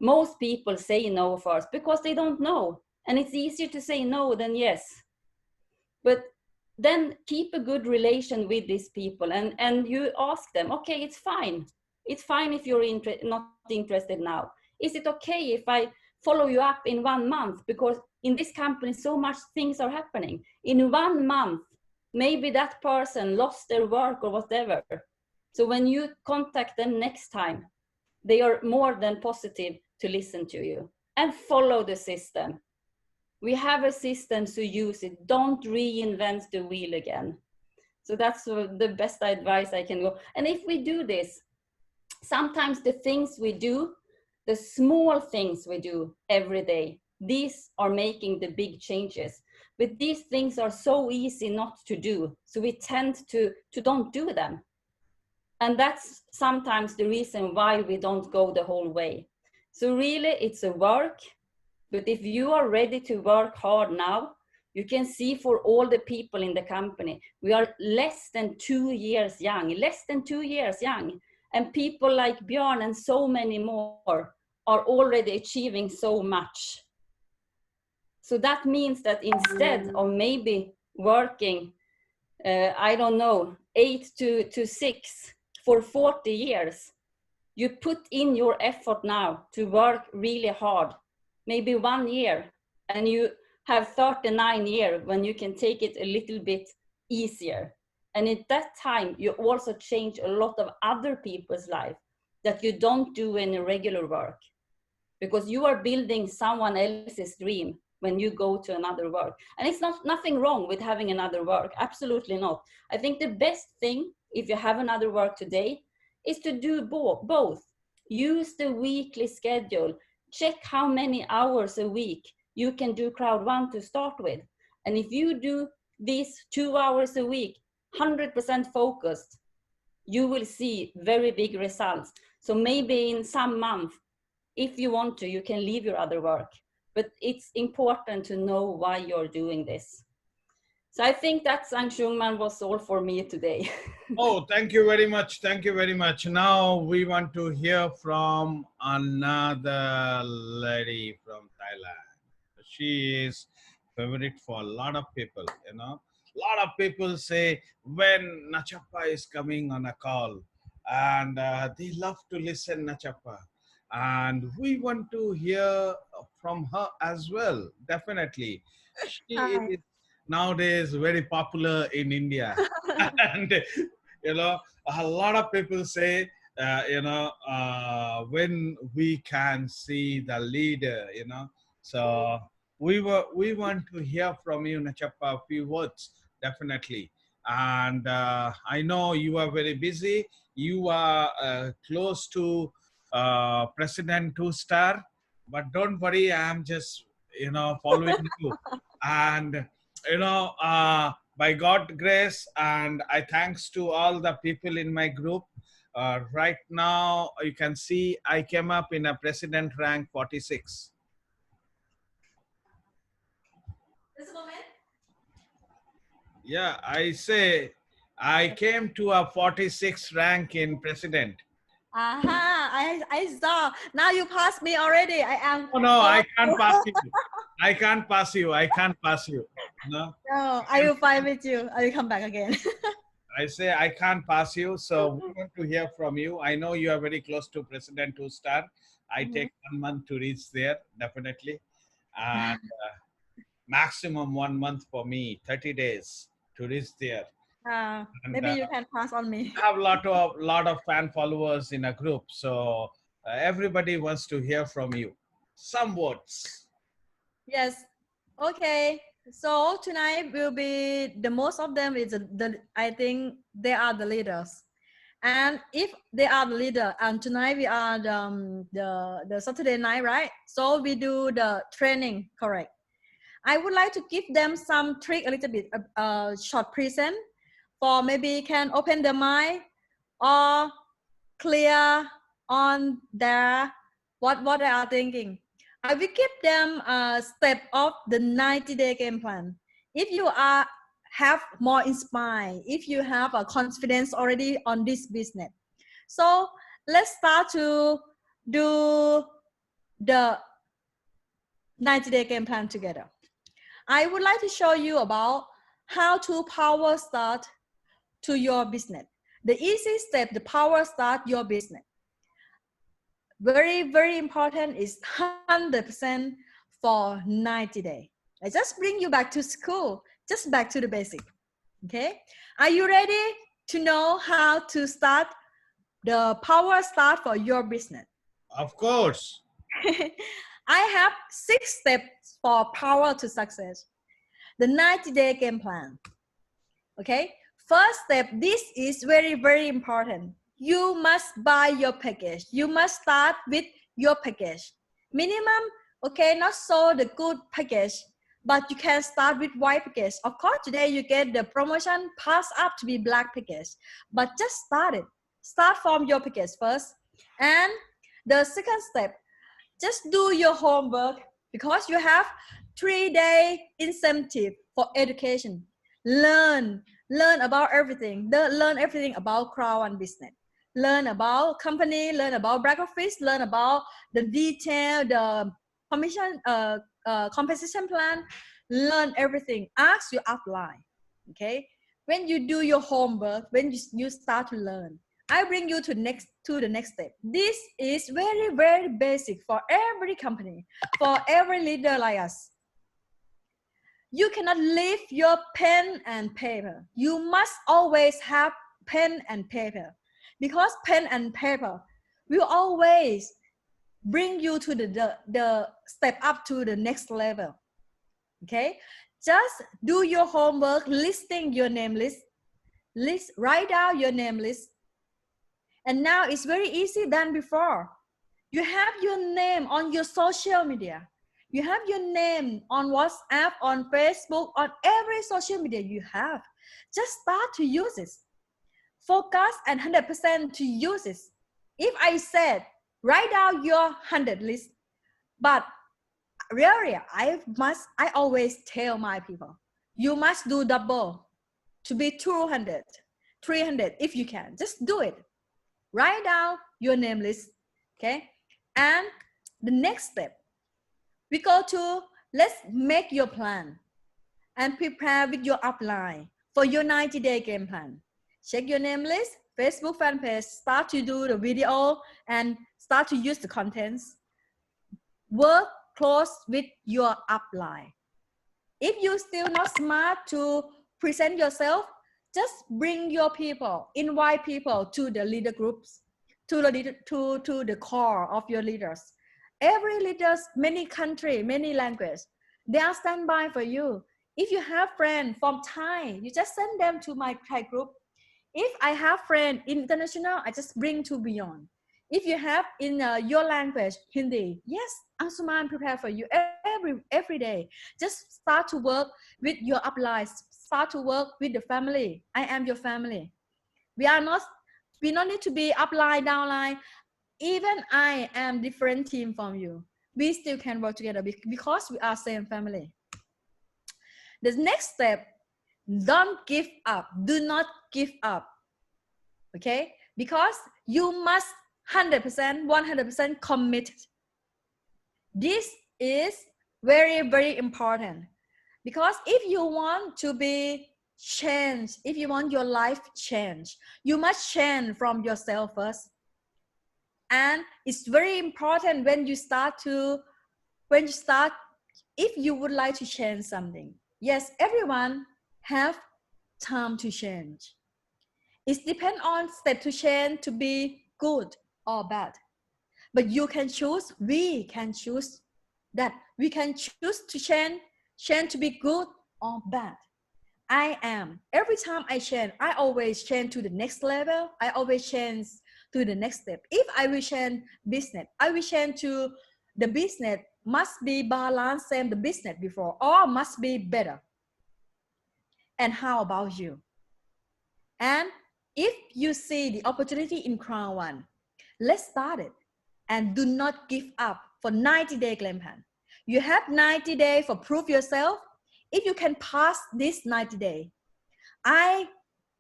Most people say no first because they don't know. And it's easier to say no than yes. But then keep a good relation with these people, and you ask them, okay, it's fine. It's fine if you're not interested now. Is it okay if I follow you up in 1 month? Because in this company, so much things are happening. In 1 month, maybe that person lost their work or whatever. So when you contact them next time, they are more than positive to listen to you and follow the system. We have a system, so use it. Don't reinvent the wheel again. So that's the best advice I can go. And if we do this, sometimes the things we do, the small things we do every day, these are making the big changes. But these things are so easy not to do. So we tend to don't do them. And that's sometimes the reason why we don't go the whole way. So really, it's a work. But if you are ready to work hard now, you can see for all the people in the company, we are less than 2 years young, And people like Bjorn and so many more are already achieving so much. So that means that instead of maybe working, I don't know, 8 to 6 for 40 years, you put in your effort now to work really hard, maybe 1 year, and you have 39 years when you can take it a little bit easier. And at that time, you also change a lot of other people's life that you don't do in regular work, because you are building someone else's dream when you go to another work. And it's nothing wrong with having another work, absolutely not. I think the best thing, if you have another work today, is to do both. Use the weekly schedule. Check how many hours a week you can do Crowd1 to start with. And if you do these 2 hours a week, 100% focused, you will see very big results. So maybe in some month, if you want to, you can leave your other work. But it's important to know why you're doing this. So I think that Sang Shungman was all for me today. Oh, thank you very much. Thank you very much. Now we want to hear from another lady from Thailand. She is favorite for a lot of people, you know. A lot of people say when Nachappa is coming on a call, and they love to listen Nachappa. And we want to hear from her as well, definitely. She Hi. is nowadays very popular in India. And you know, a lot of people say, when we can see the leader, you know. So we want to hear from you, Nachappa, a few words, definitely. And I know you are very busy. You are close to President 2-star, but don't worry, I'm just, following you. And, by God grace, and I thanks to all the people in my group. Right now, you can see I came up in a president rank 46. Yeah, I say I came to a 46 rank in president. I saw. Now you passed me already. I am. Oh no, I can't pass you. I can't pass you. I can't pass you. No. No, I will fight with you. I will come back again. I say I can't pass you. So we want to hear from you. I know you are very close to President 2-star. I take 1 month to reach there, definitely. And maximum 1 month for me, 30 days to reach there. And, Maybe you can pass on me. I have lot of fan followers in a group. So everybody wants to hear from you. Some words. Yes. Okay. So tonight will be the most of them is I think they are the leaders. And if they are the leader, and tonight we are the Saturday night, right? So we do the training, correct? I would like to give them some trick, a little bit, short present, for maybe can open the mind or clear on their what they are thinking. I will give them a step of the 90-day game plan. If you are have more inspired, if you have a confidence already on this business, so let's start to do the 90-day game plan together. I would like to show you about how to power start to your business. The easy step, the power start your business. Very, very important is 100% for 90 days. I just bring you back to school, just back to the basic. Okay. Are you ready to know how to start the power start for your business? Of course. I have 6 steps for power to success. The 90-day game plan. Okay. First step, this is very, very important. You must buy your package. You must start with your package. Minimum, okay, not so the good package, but you can start with white package. Of course, today you get the promotion pass up to be black package, but just start it. Start from your package first. And the second step, just do your homework because you have 3-day incentive for education. Learn about everything. Learn everything about Crowd1 business. Learn about company, learn about back office, learn about the detail, the compensation plan. Learn everything. Ask your upline. Okay. When you do your homework, when you start to learn, I bring you to the next step. This is very, very basic for every company, for every leader like us. You cannot leave your pen and paper. You must always have pen and paper because pen and paper will always bring you to the step up to the next level. Okay, just do your homework, listing your name list, write down your name list. And now it's very easy than before. You have your name on your social media. You have your name on WhatsApp, on Facebook, on every social media you have. Just start to use it. Focus and 100% to use it. If I said, write down your 100 list, but really, I always tell my people, you must do double to be 200, 300 if you can. Just do it. Write down your name list, okay? And the next step, we go to, let's make your plan and prepare with your upline for your 90-day game plan. Check your name list, Facebook fan page, start to do the video and start to use the contents. Work close with your upline. If you're still not smart to present yourself, just bring your people, invite people to the leader groups, to the core of your leaders. Every leaders, many country, many language, they are standby for you. If you have friends from Thai, you just send them to my Thai group. If I have friends international, I just bring to Bjorn. If you have in your language, Hindi, yes, Ansuman prepare for you every day. Just start to work with your uplines. Start to work with the family. I am your family. We don't need to be upline, downline. Even I am different team from you. We still can work together because we are same family. The next step, don't give up. Do not give up. Okay? Because you must 100%, 100% committed. This is very, very important. Because if you want to be changed, if you want your life changed, you must change from yourself first. And it's very important when you start, if you would like to change something. Yes, everyone have time to change. It depends on step to change to be good or bad. But you can choose, we can choose that. We can choose to change to be good or bad. I am. Every time I change, I always change to the next level. I always change to the next step. If I will change business, I will change to the business must be balanced same the business before or must be better. And how about you? And if you see the opportunity in Crowd1, let's start it. And do not give up for 90-day game plan. You have 90 days for prove yourself. If you can pass this 90 days, I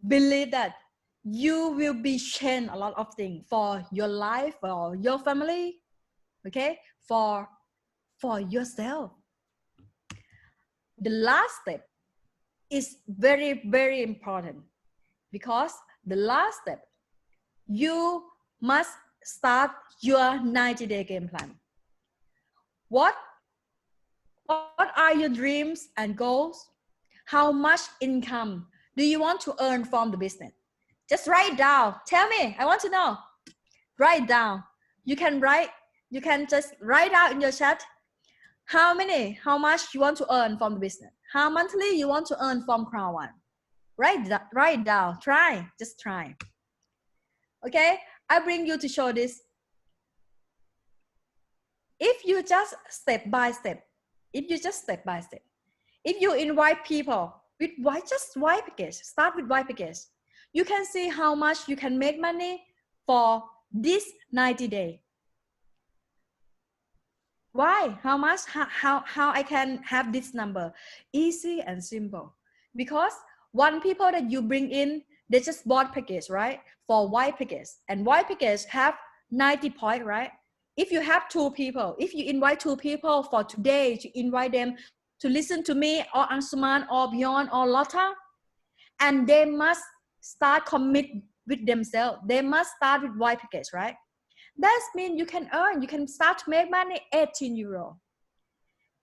believe that you will be change a lot of things for your life, for your family, okay, for yourself. The last step is very, very important, because the last step, you must start your 90-day game plan. What are your dreams and goals? How much income do you want to earn from the business? Just write down. Tell me, I want to know. Write down. You can just write out in your chat how much you want to earn from the business. How monthly you want to earn from Crowd1. Write down. Just try. Okay, I bring you to show this. If you just step by step, if you invite people with just white package, start with white package, you can see how much you can make money for this 90 days. Why? How much? How I can have this number? Easy and simple. Because one people that you bring in, they just bought package, right? For white package, and white package have 90 points, right? If you have two people, if you invite two people for today, to invite them to listen to me or Ansuman or Bjorn or Lotta, and they must start commit with themselves. They must start with white package, right? That means you can start to make money 18 euro.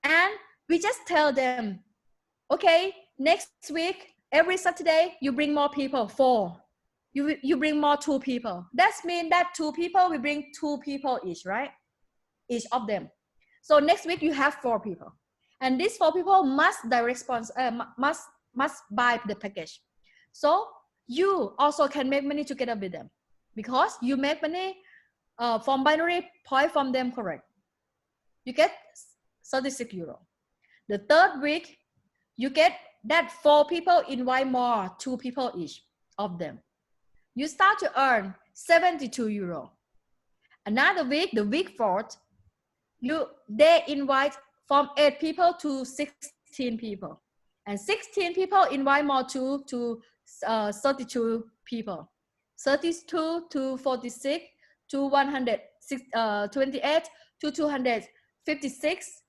And we just tell them, okay, next week, every Saturday, you bring more people, 4. You bring more 2 people. That means that 2 people, we bring 2 people each, right? Each of them. So next week you have 4 people. And these 4 people must must buy the package. So you also can make money together with them, because you make money from binary point from them, correct? You get 36 euro. The third week, you get that 4 people invite more, 2 people each of them. You start to earn 72 euro. Another week, the week 4th, they invite from 8 people to 16 people. And 16 people invite more to 32 people. 32 to 46 to 128 to 256.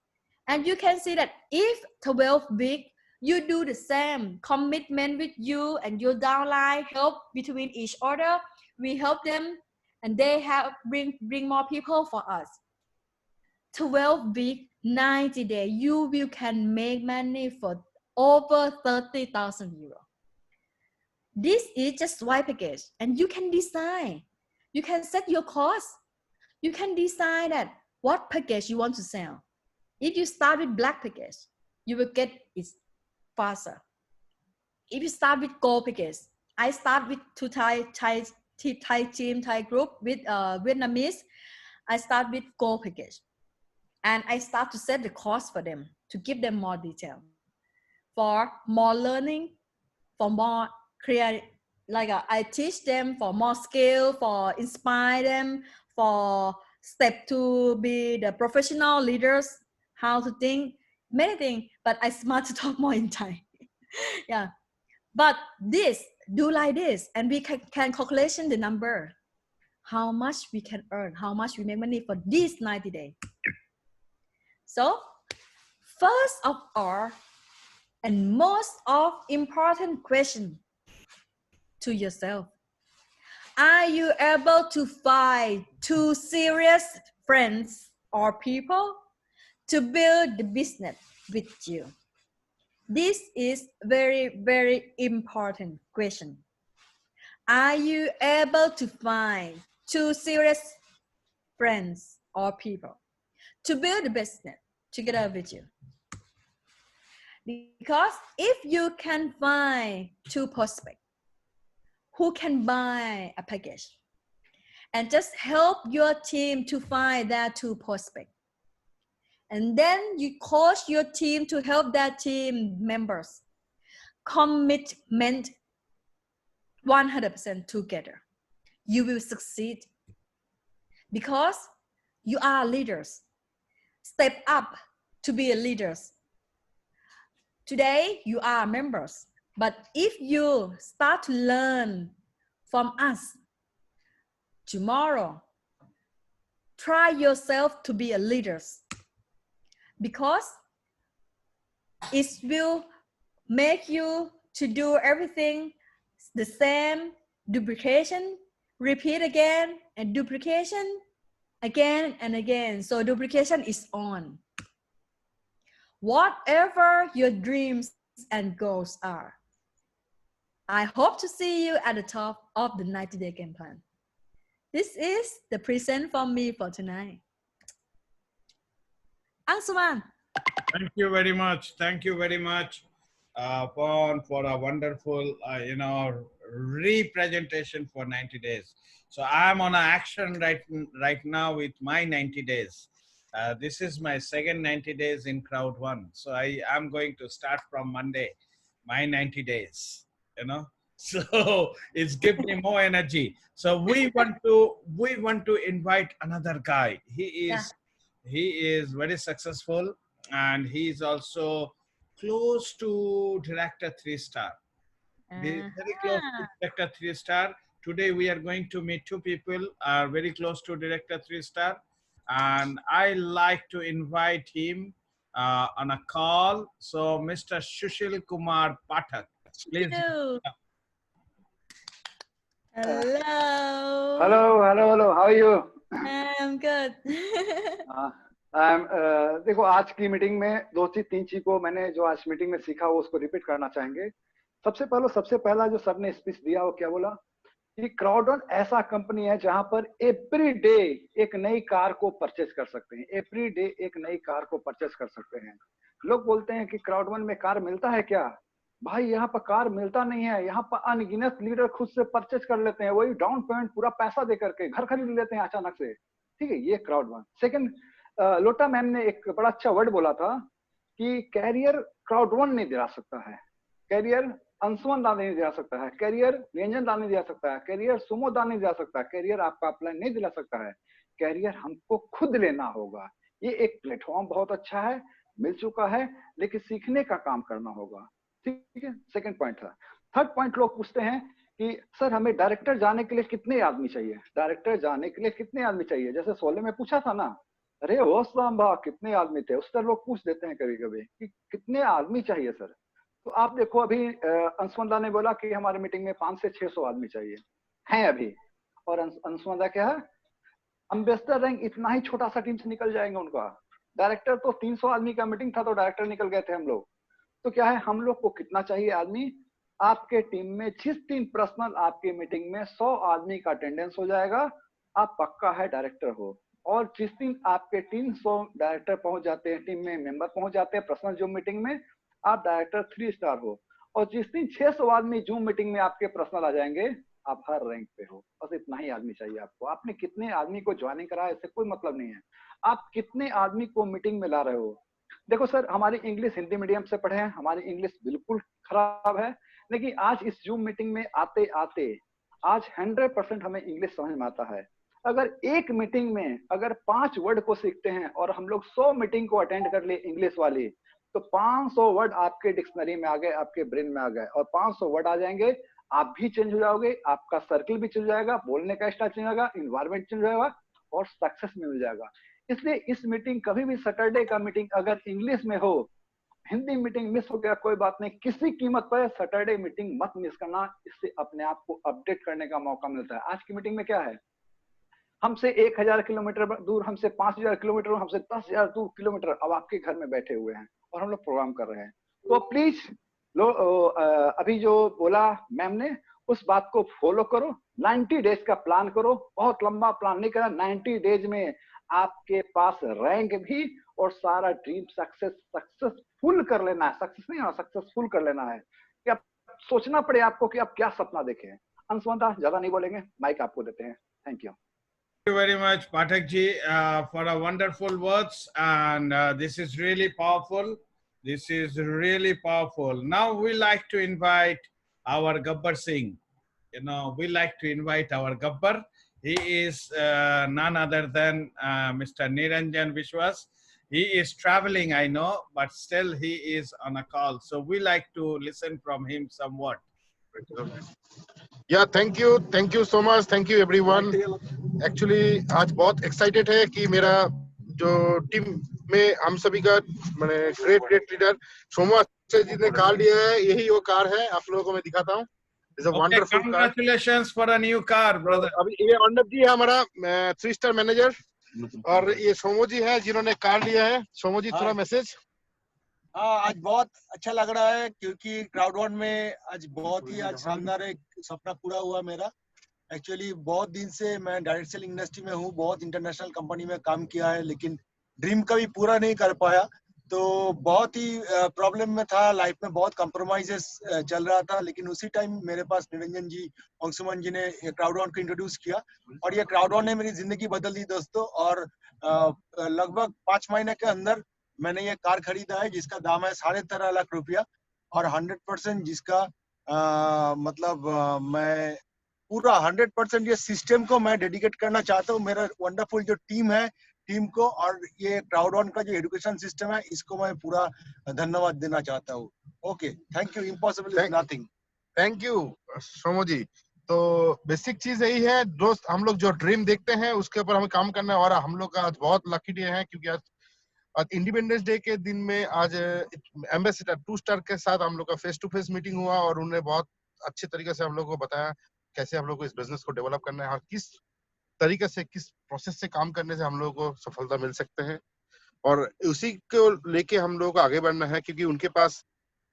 And you can see that if 12 weeks, you do the same commitment with you and your downline, help between each other. We help them and they have bring more people for us. 12 weeks, 90 days, you can make money for over 30,000 euro. This is just white package, and you can design. You can set your cost. You can decide that what package you want to sell. If you start with black package, you will get it faster. If you start with gold package, I start with two Thai team, Thai group with Vietnamese. I start with gold package, and I start to set the cost for them to give them more detail, for more learning, for more creative. Like I teach them for more skill, for inspire them, for step to be the professional leaders, how to think, many things. But I smart to talk more in Thai. Yeah, but this do like this, and we can calculation the number, how much we can earn, how much we make money for these 90 days. So first of all, and most of important question to yourself, are you able to find 2 serious friends or people to build the business with you? This is very, very important question. Are you able to find 2 serious friends or people to build a business together with you. Because if you can find two prospects who can buy a package and just help your team to find that two prospects, and then you coach your team to help that team members commitment 100% together, you will succeed because you are leaders. Step up to be a leaders. Today you are members, but if you start to learn from us, tomorrow try yourself to be a leaders, because it will make you to do everything the same, duplication, repeat again, and duplication again and again. So duplication is on. Whatever your dreams and goals are, I hope to see you at the top of the 90-day game plan. This is the present from me for tonight. Angsuman. Thank you very much. Thank you very much, Bjorn, for a wonderful, representation for 90 days. So I'm on action right now with my 90 days. This is my second 90 days in Crowd1. So I am going to start from Monday, my 90 days, So it's give me more energy. So we want to invite another guy. He is very successful, and he is also close to director 3-star. Very close to director 3-star. Today we are going to meet two people are very close to director 3-star, and I like to invite him on a call. So Mr. Sushil Kumar Pathak, please. Hello. Hello. How are you? I'm good. देखो आज की meeting में 2-3 चीज को मैंने जो आज meeting में सीखा वो उसको रिपीट करना चाहेंगे। सबसे पहला जो सर ने स्पीच दिया वो क्या बोला कि क्राउड1 ऐसा कंपनी है जहां पर एवरी डे एक नई कार को परचेज कर सकते हैं। एवरी डे एक नई कार को परचेज कर सकते हैं। लोग बोलते हैं कि क्राउड1 में कार मिलता है क्या? भाई यहाँ पर कार मिलता नहीं है। यहाँ पर अनगिनत लीडर खुद से परचेज कर लेते हैं, वही डाउन पेमेंट पूरा पैसा दे करके घर खरीद लेते हैं अचानक से। ठीक है, ये क्राउड1। सेकंड, लोटा मैम ने एक बड़ा अच्छा वर्ड बोला था कि कैरियर क्राउड1 नहीं दिला सकता है, कैरियर अंशुमन दान नहीं दिला सकता है, कैरियर व्यंजन दान नहीं दिला सकता है, कैरियर सुमो दान नहीं दिला सकता है, कैरियर आपका अपलाइन नहीं दिला सकता है। कैरियर हमको खुद लेना होगा। ये एक प्लेटफॉर्म बहुत अच्छा है, मिल चुका है, लेकिन सीखने का काम करना होगा। ठीक है, सेकंड पॉइंट था। थर्ड पॉइंट, लोग पूछते हैं कि सर हमें डायरेक्टर जाने के लिए कितने आदमी चाहिए? डायरेक्टर जाने के लिए कितने आदमी चाहिए? जैसे 16 में पूछा था ना, अरे वो सांबा कितने आदमी थे, उस तरह लोग पूछ देते हैं कभी कभी कि कितने आदमी चाहिए सर। तो आप देखो अभी अंशुमन ने बोला कि हमारे मीटिंग में 500 से 600 आदमी चाहिए हैं अभी। और अंशुमन क्या है, एम्बेसडर रैंक इतना ही छोटा सा टीम से निकल जाएंगे उनका। डायरेक्टर तो 300 आदमी का मीटिंग था तो डायरेक्टर निकल गए थे हम लोग। तो क्या है, हम लोग को कितना चाहिए आदमी? आपके टीम में जिस दिन पर्सनल आपके मीटिंग में 100 आदमी का अटेंडेंस हो जाएगा, आप पक्का है डायरेक्टर हो। और जिस दिन आपके 300 डायरेक्टर पहुंच जाते हैं, टीम में मेंबर पहुंच जाते हैं पर्सनल जूम मीटिंग में, आप डायरेक्टर 3-स्टार हो। और जिस दिन 600 आदमी जूम मीटिंग में आपके पर्सनल आ जाएंगे, आप हर रैंक पे हो। बस इतना ही आदमी चाहिए आपको। आपने कितने आदमी को ज्वाइनिंग कराया इससे कोई मतलब नहीं है, आप कितने आदमी को मीटिंग में ला रहे हो। देखो सर, हमारी इंग्लिश हिंदी मीडियम से पढ़े हैं, हमारी इंग्लिश बिल्कुल खराब है, लेकिन आज इस जूम मीटिंग में आते आते आज 100% हमें इंग्लिश समझ में आता है। अगर एक मीटिंग में अगर 5 वर्ड को सीखते हैं और हम लोग 100 मीटिंग को अटेंड कर ले इंग्लिश वाली, तो 500 वर्ड आपके डिक्शनरी में आ गए, आपके ब्रेन में आ गए। और 500 वर्ड आ जाएंगे, आप भी चेंज हो जाओगे, आपका सर्किल भी चेंज हो जाएगा, बोलने का स्टाइल चेंज हो जाएगा, इन्वायरमेंट चेंज हो जाएगा और सक्सेस में मिल जाएगा। इसलिए इस मीटिंग कभी भी सैटरडे का मीटिंग अगर इंग्लिश में हो, हिंदी मीटिंग मिस हो गया कोई बात नहीं, किसी कीमत पर सैटरडे मीटिंग मत मिस करना। इससे अपने आप को अपडेट करने का मौका मिलता है। आज की मीटिंग में क्या है, हमसे 1000 किलोमीटर दूर, हमसे 5000 किलोमीटर, हमसे 10,000 किलोमीटर अब आपके घर में बैठे हुए हैं और हम लोग प्रोग्राम कर रहे हैं। तो प्लीज अभी जो बोला मैम ने उस बात को फॉलो करो। 90 डेज का प्लान करो, बहुत लंबा प्लान नहीं करना। 90 डेज में आपके पास रैंक भी और सारा ड्रीम सक्सेसफुल कर लेना है। सक्सेस नहीं होना, सक्सेसफुल कर लेना है कि आप सोचना पड़े आपको कि आप क्या सपना देखें। अंशुमंता, ज्यादा नहीं बोलेंगे, माइक आपको देते हैं। Thank you. Thank you very much, Pathak ji, for a wonderful words, and this is really powerful. This is really powerful. Now we like to invite our Gabbar Singh. We like to invite our Gabbar. He is none other than Mr. Niranjan Vishwas. He is traveling, I know, but still he is on a call. So we like to listen from him somewhat. Yeah, thank you so much, thank you everyone. Actually आज बहुत excited है कि मेरा जो team में हम सभी का मैंने ग्रेट लीडर सोमू जी ने कार लिया है। यही वो कार है, आप लोगों को मैं दिखाता हूँ। It's a wonderful car. Congratulations for a new car, brother. अभी ये अर्णव जी है हमारा 3-star मैनेजर, और ये सोमू जी है जिन्होंने कार लिया है। सोमू जी थोड़ा मैसेज। हाँ, आज बहुत अच्छा लग रहा है क्योंकि क्राउड1 में आज बहुत ही आज शानदार एक सपना पूरा हुआ मेरा। एक्चुअली बहुत दिन से मैं डायरेक्ट सेलिंग इंडस्ट्री में हूँ, बहुत इंटरनेशनल कंपनी में काम किया है, लेकिन ड्रीम कभी पूरा नहीं कर पाया। तो बहुत ही प्रॉब्लम में था, लाइफ में बहुत कॉम्प्रोमाइजेस चल रहा था। लेकिन उसी टाइम मेरे पास निरंजन जी, अंशुमन जी ने क्राउड1 को इंट्रोड्यूस किया और ये क्राउड1 ने मेरी जिंदगी बदल दी दोस्तों। और लगभग 5 महीने के अंदर मैंने ये कार खरीदा है जिसका दाम है 13.5 लाख रुपया, और 100% जिसका मैं पूरा 100% ये सिस्टम को मैं डेडिकेट करना चाहता हूँ। मेरा वंडरफुल जो टीम है, टीम को, और ये क्राउड1 का जो एजुकेशन सिस्टम है, इसको मैं पूरा धन्यवाद देना चाहता हूँ। Okay, thank you. Impossible is nothing. Thank you Somu ji. तो बेसिक चीज यही है दोस्त, हम लोग जो ड्रीम देखते हैं उसके ऊपर हमें काम करना है। और हम लोग का आज बहुत लकी डे है क्योंकि आज इंडिपेंडेंस डे के दिन में आज एम्बेसडर 2-स्टार के साथ हम लोग का फेस टू फेस मीटिंग हुआ और उन्होंने बहुत अच्छे तरीके से हम लोग को बताया कैसे हम लोग को इस बिजनेस को डेवलप करना है और किस तरीके से, किस प्रोसेस से काम करने से हम लोग को सफलता मिल सकते हैं। और उसी को लेके हम लोग को आगे बढ़ना है क्योंकि उनके पास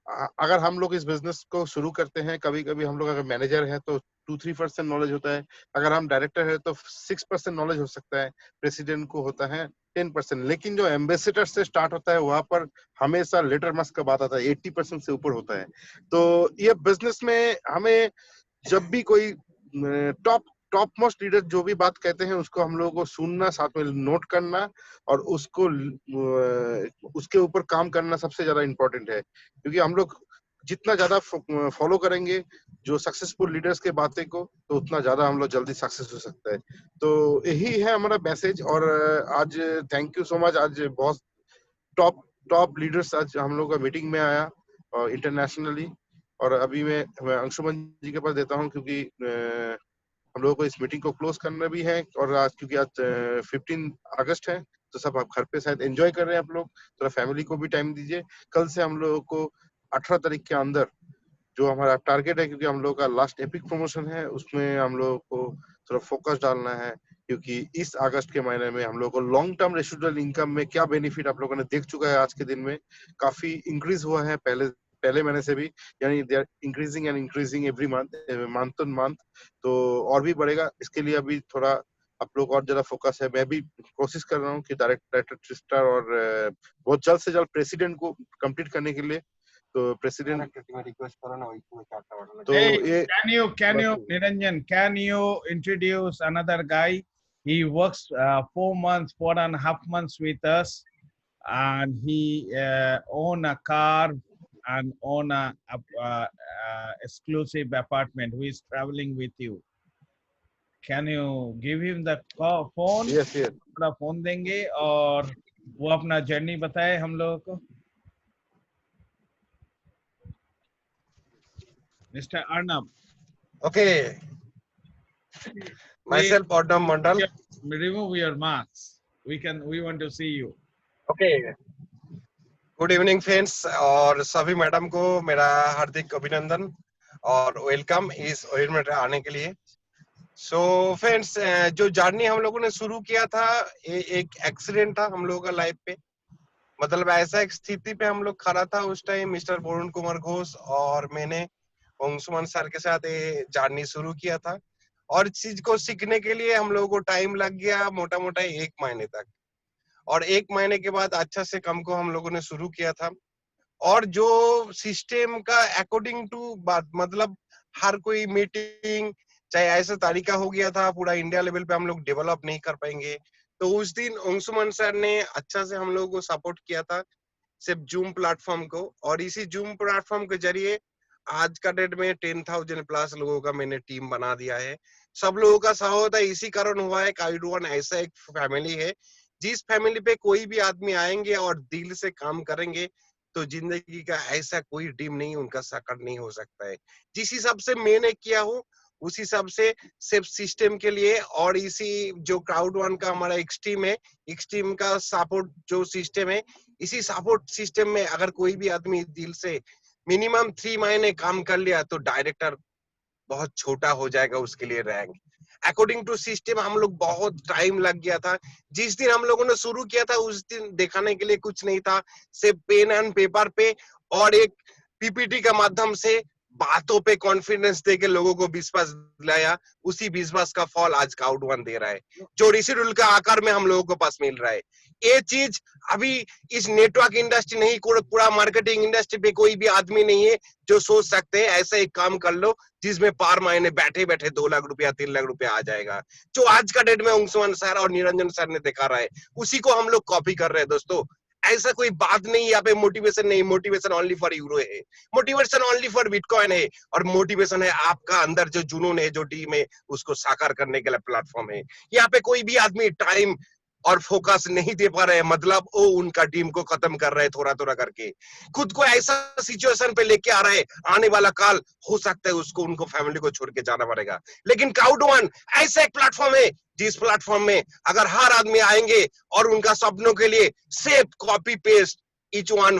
अगर हम लोग इस बिजनेस को शुरू करते हैं, कभी कभी हम लोग अगर मैनेजर है तो 2-3% नॉलेज होता है, अगर हम डायरेक्टर है तो 6% नॉलेज हो सकता है, प्रेसिडेंट को होता है 10%, लेकिन जो एम्बेसडर से स्टार्ट होता है वहां पर हमेशा लेटर मस्क का बात आता है, 80% से ऊपर होता है। तो ये बिजनेस में हमें जब भी कोई टॉप मोस्ट लीडर जो भी बात कहते हैं उसको हम लोगों को सुनना, साथ में नोट करना और उसको उसके ऊपर काम करना सबसे ज्यादा इम्पोर्टेंट है। क्योंकि हम लोग जितना ज्यादा फॉलो करेंगे जो सक्सेसफुल लीडर्स के बातें को, तो उतना ज्यादा हम लोग जल्दी सक्सेस हो सकता है। तो यही है हमारा मैसेज। और आज थैंक यू सो मच, आज बहुत टॉप लीडर्स आज हम लोग का मीटिंग में आया इंटरनेशनली। और अभी मैं अंशुमन जी के पास देता हूँ क्योंकि हम लोगों को इस मीटिंग को क्लोज करना भी है। और आज क्योंकि आज 15 अगस्त है तो सब आप घर पे शायद एंजॉय कर रहे हैं, आप लोग थोड़ा फैमिली को भी टाइम दीजिए। कल से हम लोगों को 18 तारीख के अंदर जो हमारा टारगेट है, क्योंकि हम लोग का लास्ट एपिक प्रमोशन है, उसमें हम लोगों को थोड़ा फोकस डालना है। क्योंकि इस अगस्त के महीने में हम लोग को लॉन्ग टर्म रेसिडुअल इनकम में क्या बेनिफिट आप लोगों ने देख चुका है, आज के दिन में काफी इंक्रीज हुआ है पहले महीने से भी, यानी they are increasing and increasing every month on month. तो और भी बढ़ेगा, इसके लिए अभी थोड़ा आप लोग और ज्यादा फोकस है। मैं भी कोशिश कर रहा हूँ कि डायरेक्टर स्टार और बहुत जल्द से जल्द प्रेसिडेंट को कंप्लीट करने के लिए, तो प्रेसिडेंट तो hey, can you Niranjan, can you introduce another guy? He works 4.5 months with us, and he own a car and own a exclusive apartment. Who is traveling with you? Can you give him the phone? yes थोड़ा phone देंगे और वो अपना journey बताए हम लोगों को। Mr. Arnab. Okay. Myself, Arnab Mandal. Remove your mask. We want to see you. Okay. Good evening friends, और सभी मैडम को मेरा हार्दिक अभिनंदन और वेलकम इस ओयर में आने के लिए। सो फ्रेंड्स, जो जर्नी हम लोगों ने शुरू किया था, एक एक्सीडेंट था हम लोगों का लाइफ पे। मतलब ऐसा एक स्थिति पे हम लोग खड़ा था उस टाइम, मिस्टर बोरुण कुमार घोष और मैंने, अंशुमान सर के साथ ये जर्नी शुरू किया था और इस चीज को सीखने के लिए हम लोगों को टाइम लग गया मोटा मोटा 1 महीने तक। और 1 महीने के बाद अच्छा से काम को हम लोगों ने शुरू किया था। और जो सिस्टम का अकॉर्डिंग टू बात मतलब हर कोई मीटिंग चाहे ऐसा तरीका हो गया था, पूरा इंडिया लेवल पे हम लोग डेवलप नहीं कर पाएंगे। तो उस दिन अंशुमान सर ने अच्छा से हम लोगों को सपोर्ट किया था सिर्फ जूम प्लेटफॉर्म को। और इसी जूम प्लेटफॉर्म के जरिए आज का डेट में 10,000 प्लस लोगों का मैंने टीम बना दिया है। सब लोगों का सहायता इसी कारण हुआ है। Crowd1 ऐसा एक फैमिली है जिस फैमिली पे कोई भी आदमी आएंगे और दिल से काम करेंगे तो जिंदगी का ऐसा कोई ड्रीम नहीं उनका साकार नहीं हो सकता है। जिस हिसाब से मैंने किया हूँ उस हिसाब से सिर्फ सिस्टम के लिए और इसी जो Crowd1 का हमारा एक्सट्रीम है, एक्सट्रीम का सपोर्ट जो सिस्टम है, इसी सपोर्ट सिस्टम में अगर कोई भी आदमी दिल से मिनिमम 3 महीने काम कर लिया तो डायरेक्टर बहुत छोटा हो जाएगा उसके लिए रैंक। अकॉर्डिंग टू सिस्टम हम लोग बहुत टाइम लग गया था। जिस दिन हम लोगों ने शुरू किया था उस दिन दिखाने के लिए कुछ नहीं था, सिर्फ पेन एंड पेपर पे और एक पीपीटी के माध्यम से बातों पे कॉन्फिडेंस देके लोगों को विश्वास दिलाया। उसी विश्वास का फल आज Crowd1 दे रहा है, जो ऋषि रूल का आकार में हम लोगों के पास मिल रहा है। ये चीज अभी इस नेटवर्क इंडस्ट्री नहीं, पूरा मार्केटिंग इंडस्ट्री पे कोई भी आदमी नहीं है जो सोच सकते हैं ऐसा एक काम कर लो जिसमें पार महीने बैठे बैठे 2 लाख रुपया 3 लाख रुपया आ जाएगा। जो आज का डेट में अंशुमान सर और निरंजन सर ने दिखा रहा है उसी को हम लोग कॉपी कर रहे हैं। दोस्तों ऐसा कोई बात नहीं, यहाँ पे मोटिवेशन नहीं, मोटिवेशन ओनली फॉर यूरो है, मोटिवेशन ओनली फॉर बिटकॉइन है और मोटिवेशन है आपका अंदर जो जुनून है, जो टीम है उसको साकार करने के लिए प्लेटफॉर्म है। यहाँ पे कोई भी आदमी टाइम और फोकस नहीं दे पा रहे हैं मतलब वो उनका टीम को खत्म कर रहे हैं थोड़ा थोड़ा करके, खुद को ऐसा सिचुएशन पे लेके आ रहे हैं। आने वाला काल हो सकता है उसको उनको फैमिली को छोड़ के जाना पड़ेगा, लेकिन Crowd1 ऐसा एक प्लेटफॉर्म है जिस प्लेटफॉर्म में अगर हर आदमी आएंगे और उनका सपनों के लिए सिर्फ कॉपी पेस्ट इच वन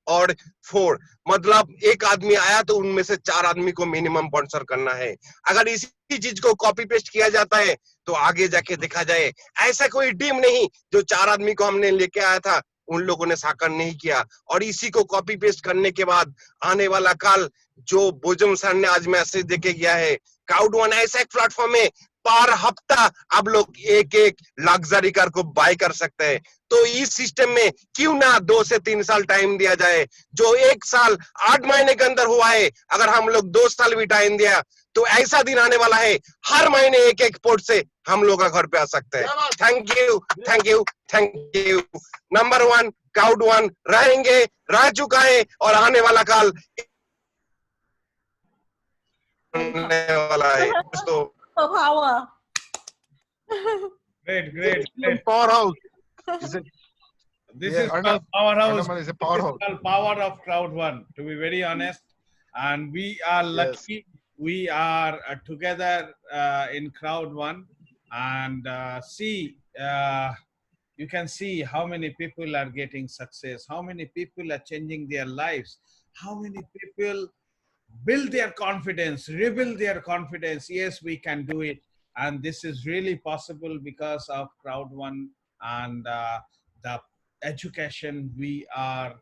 और 4 मतलब एक आदमी आया तो उनमें से 4 आदमी को मिनिमम स्पॉन्सर करना है। अगर इसी चीज को कॉपी पेस्ट किया जाता है तो आगे जाके देखा जाए ऐसा कोई टीम नहीं जो 4 आदमी को हमने लेके आया था उन लोगों ने साकार नहीं किया। और इसी को कॉपी पेस्ट करने के बाद आने वाला काल जो बोजम सर ने आज मैसेज देके गया है, Crowd1 ऐसा एक प्लेटफॉर्म है पर हफ्ता आप लोग एक एक लग्जरी कार को बाय कर सकते हैं। तो इस सिस्टम में क्यों ना 2 से 3 साल टाइम दिया जाए। जो 1 साल 8 महीने के अंदर हुआ है अगर हम लोग 2 साल भी टाइम दिया तो ऐसा दिन आने वाला है हर महीने एक एक पोर्ट से हम लोग घर पे आ सकते हैं। Thank you thank you thank you. Number 1 Crowd1 रहेंगे, रह चुका है और आने वाला काल आने वाला है दोस्तों। Power. Great. Powerhouse. Is it? This Yeah, is called powerhouse. Andaman is a This is powerhouse. called power of Crowd1, to be very honest. And we are lucky. We are together in Crowd1, and you can see how many people are getting success, how many people are changing their lives, how many people build their confidence, rebuild their confidence. Yes, we can do it. And this is really possible because of Crowd1 and the education we are,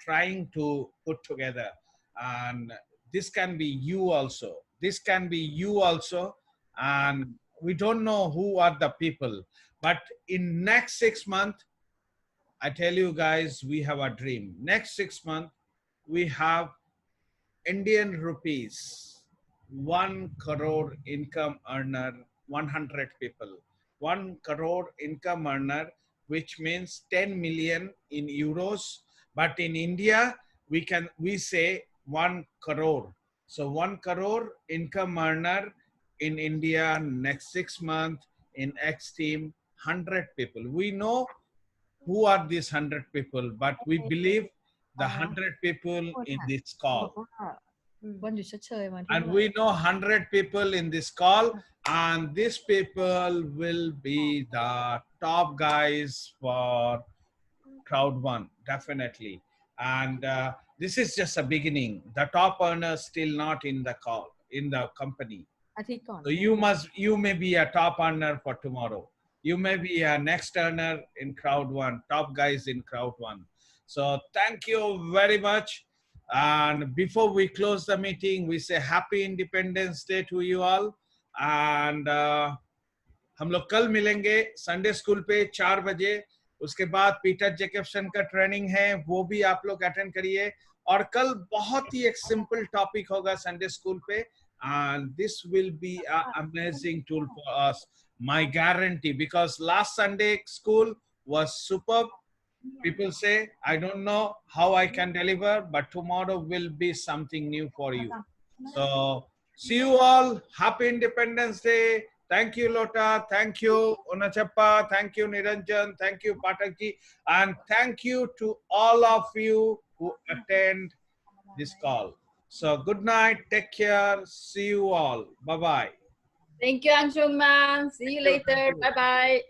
trying to put together. And this can be you also. This can be you also. And we don't know who are the people. But in next 6 months, I tell you guys, we have a dream. Next 6 months, we have Indian rupees 1 crore income earner, 100 people. 1 crore income earner, which means 10 million in euros. But in India, we say 1 crore. So 1 crore income earner in India next 6 months in X team, 100 people. We know who are these 100 people, but we believe the 100 people in this call. And we know 100 people in this call, and these people will be the top guys for Crowd1, definitely. And this is just a beginning. The top earners still not in the call, in the company. So you may be a top earner for tomorrow. You may be a next earner in Crowd1, top guys in Crowd1. So thank you very much. And before we close the meeting, we say Happy Independence Day to you all. And हम लोग कल मिलेंगे Sunday school पे 4 बजे. उसके बाद Peter जेकब्सन का training है, वो भी आप लोग अटेंड करिए. और कल बहुत ही एक सिंपल टॉपिक होगा संडे स्कूल पे, and this will be an amazing tool for us, my guarantee, because last Sunday school was superb. People say, I don't know how I can deliver, but tomorrow will be something new for you. So see you all. Happy Independence Day. Thank you, Lota. Thank you, Unachappa. Thank you, Niranjan. Thank you, Patakji. And thank you to all of you who attend this call. So good night. Take care. See you all. Bye-bye. Thank you, Anshung Man. See you later. Bye-bye.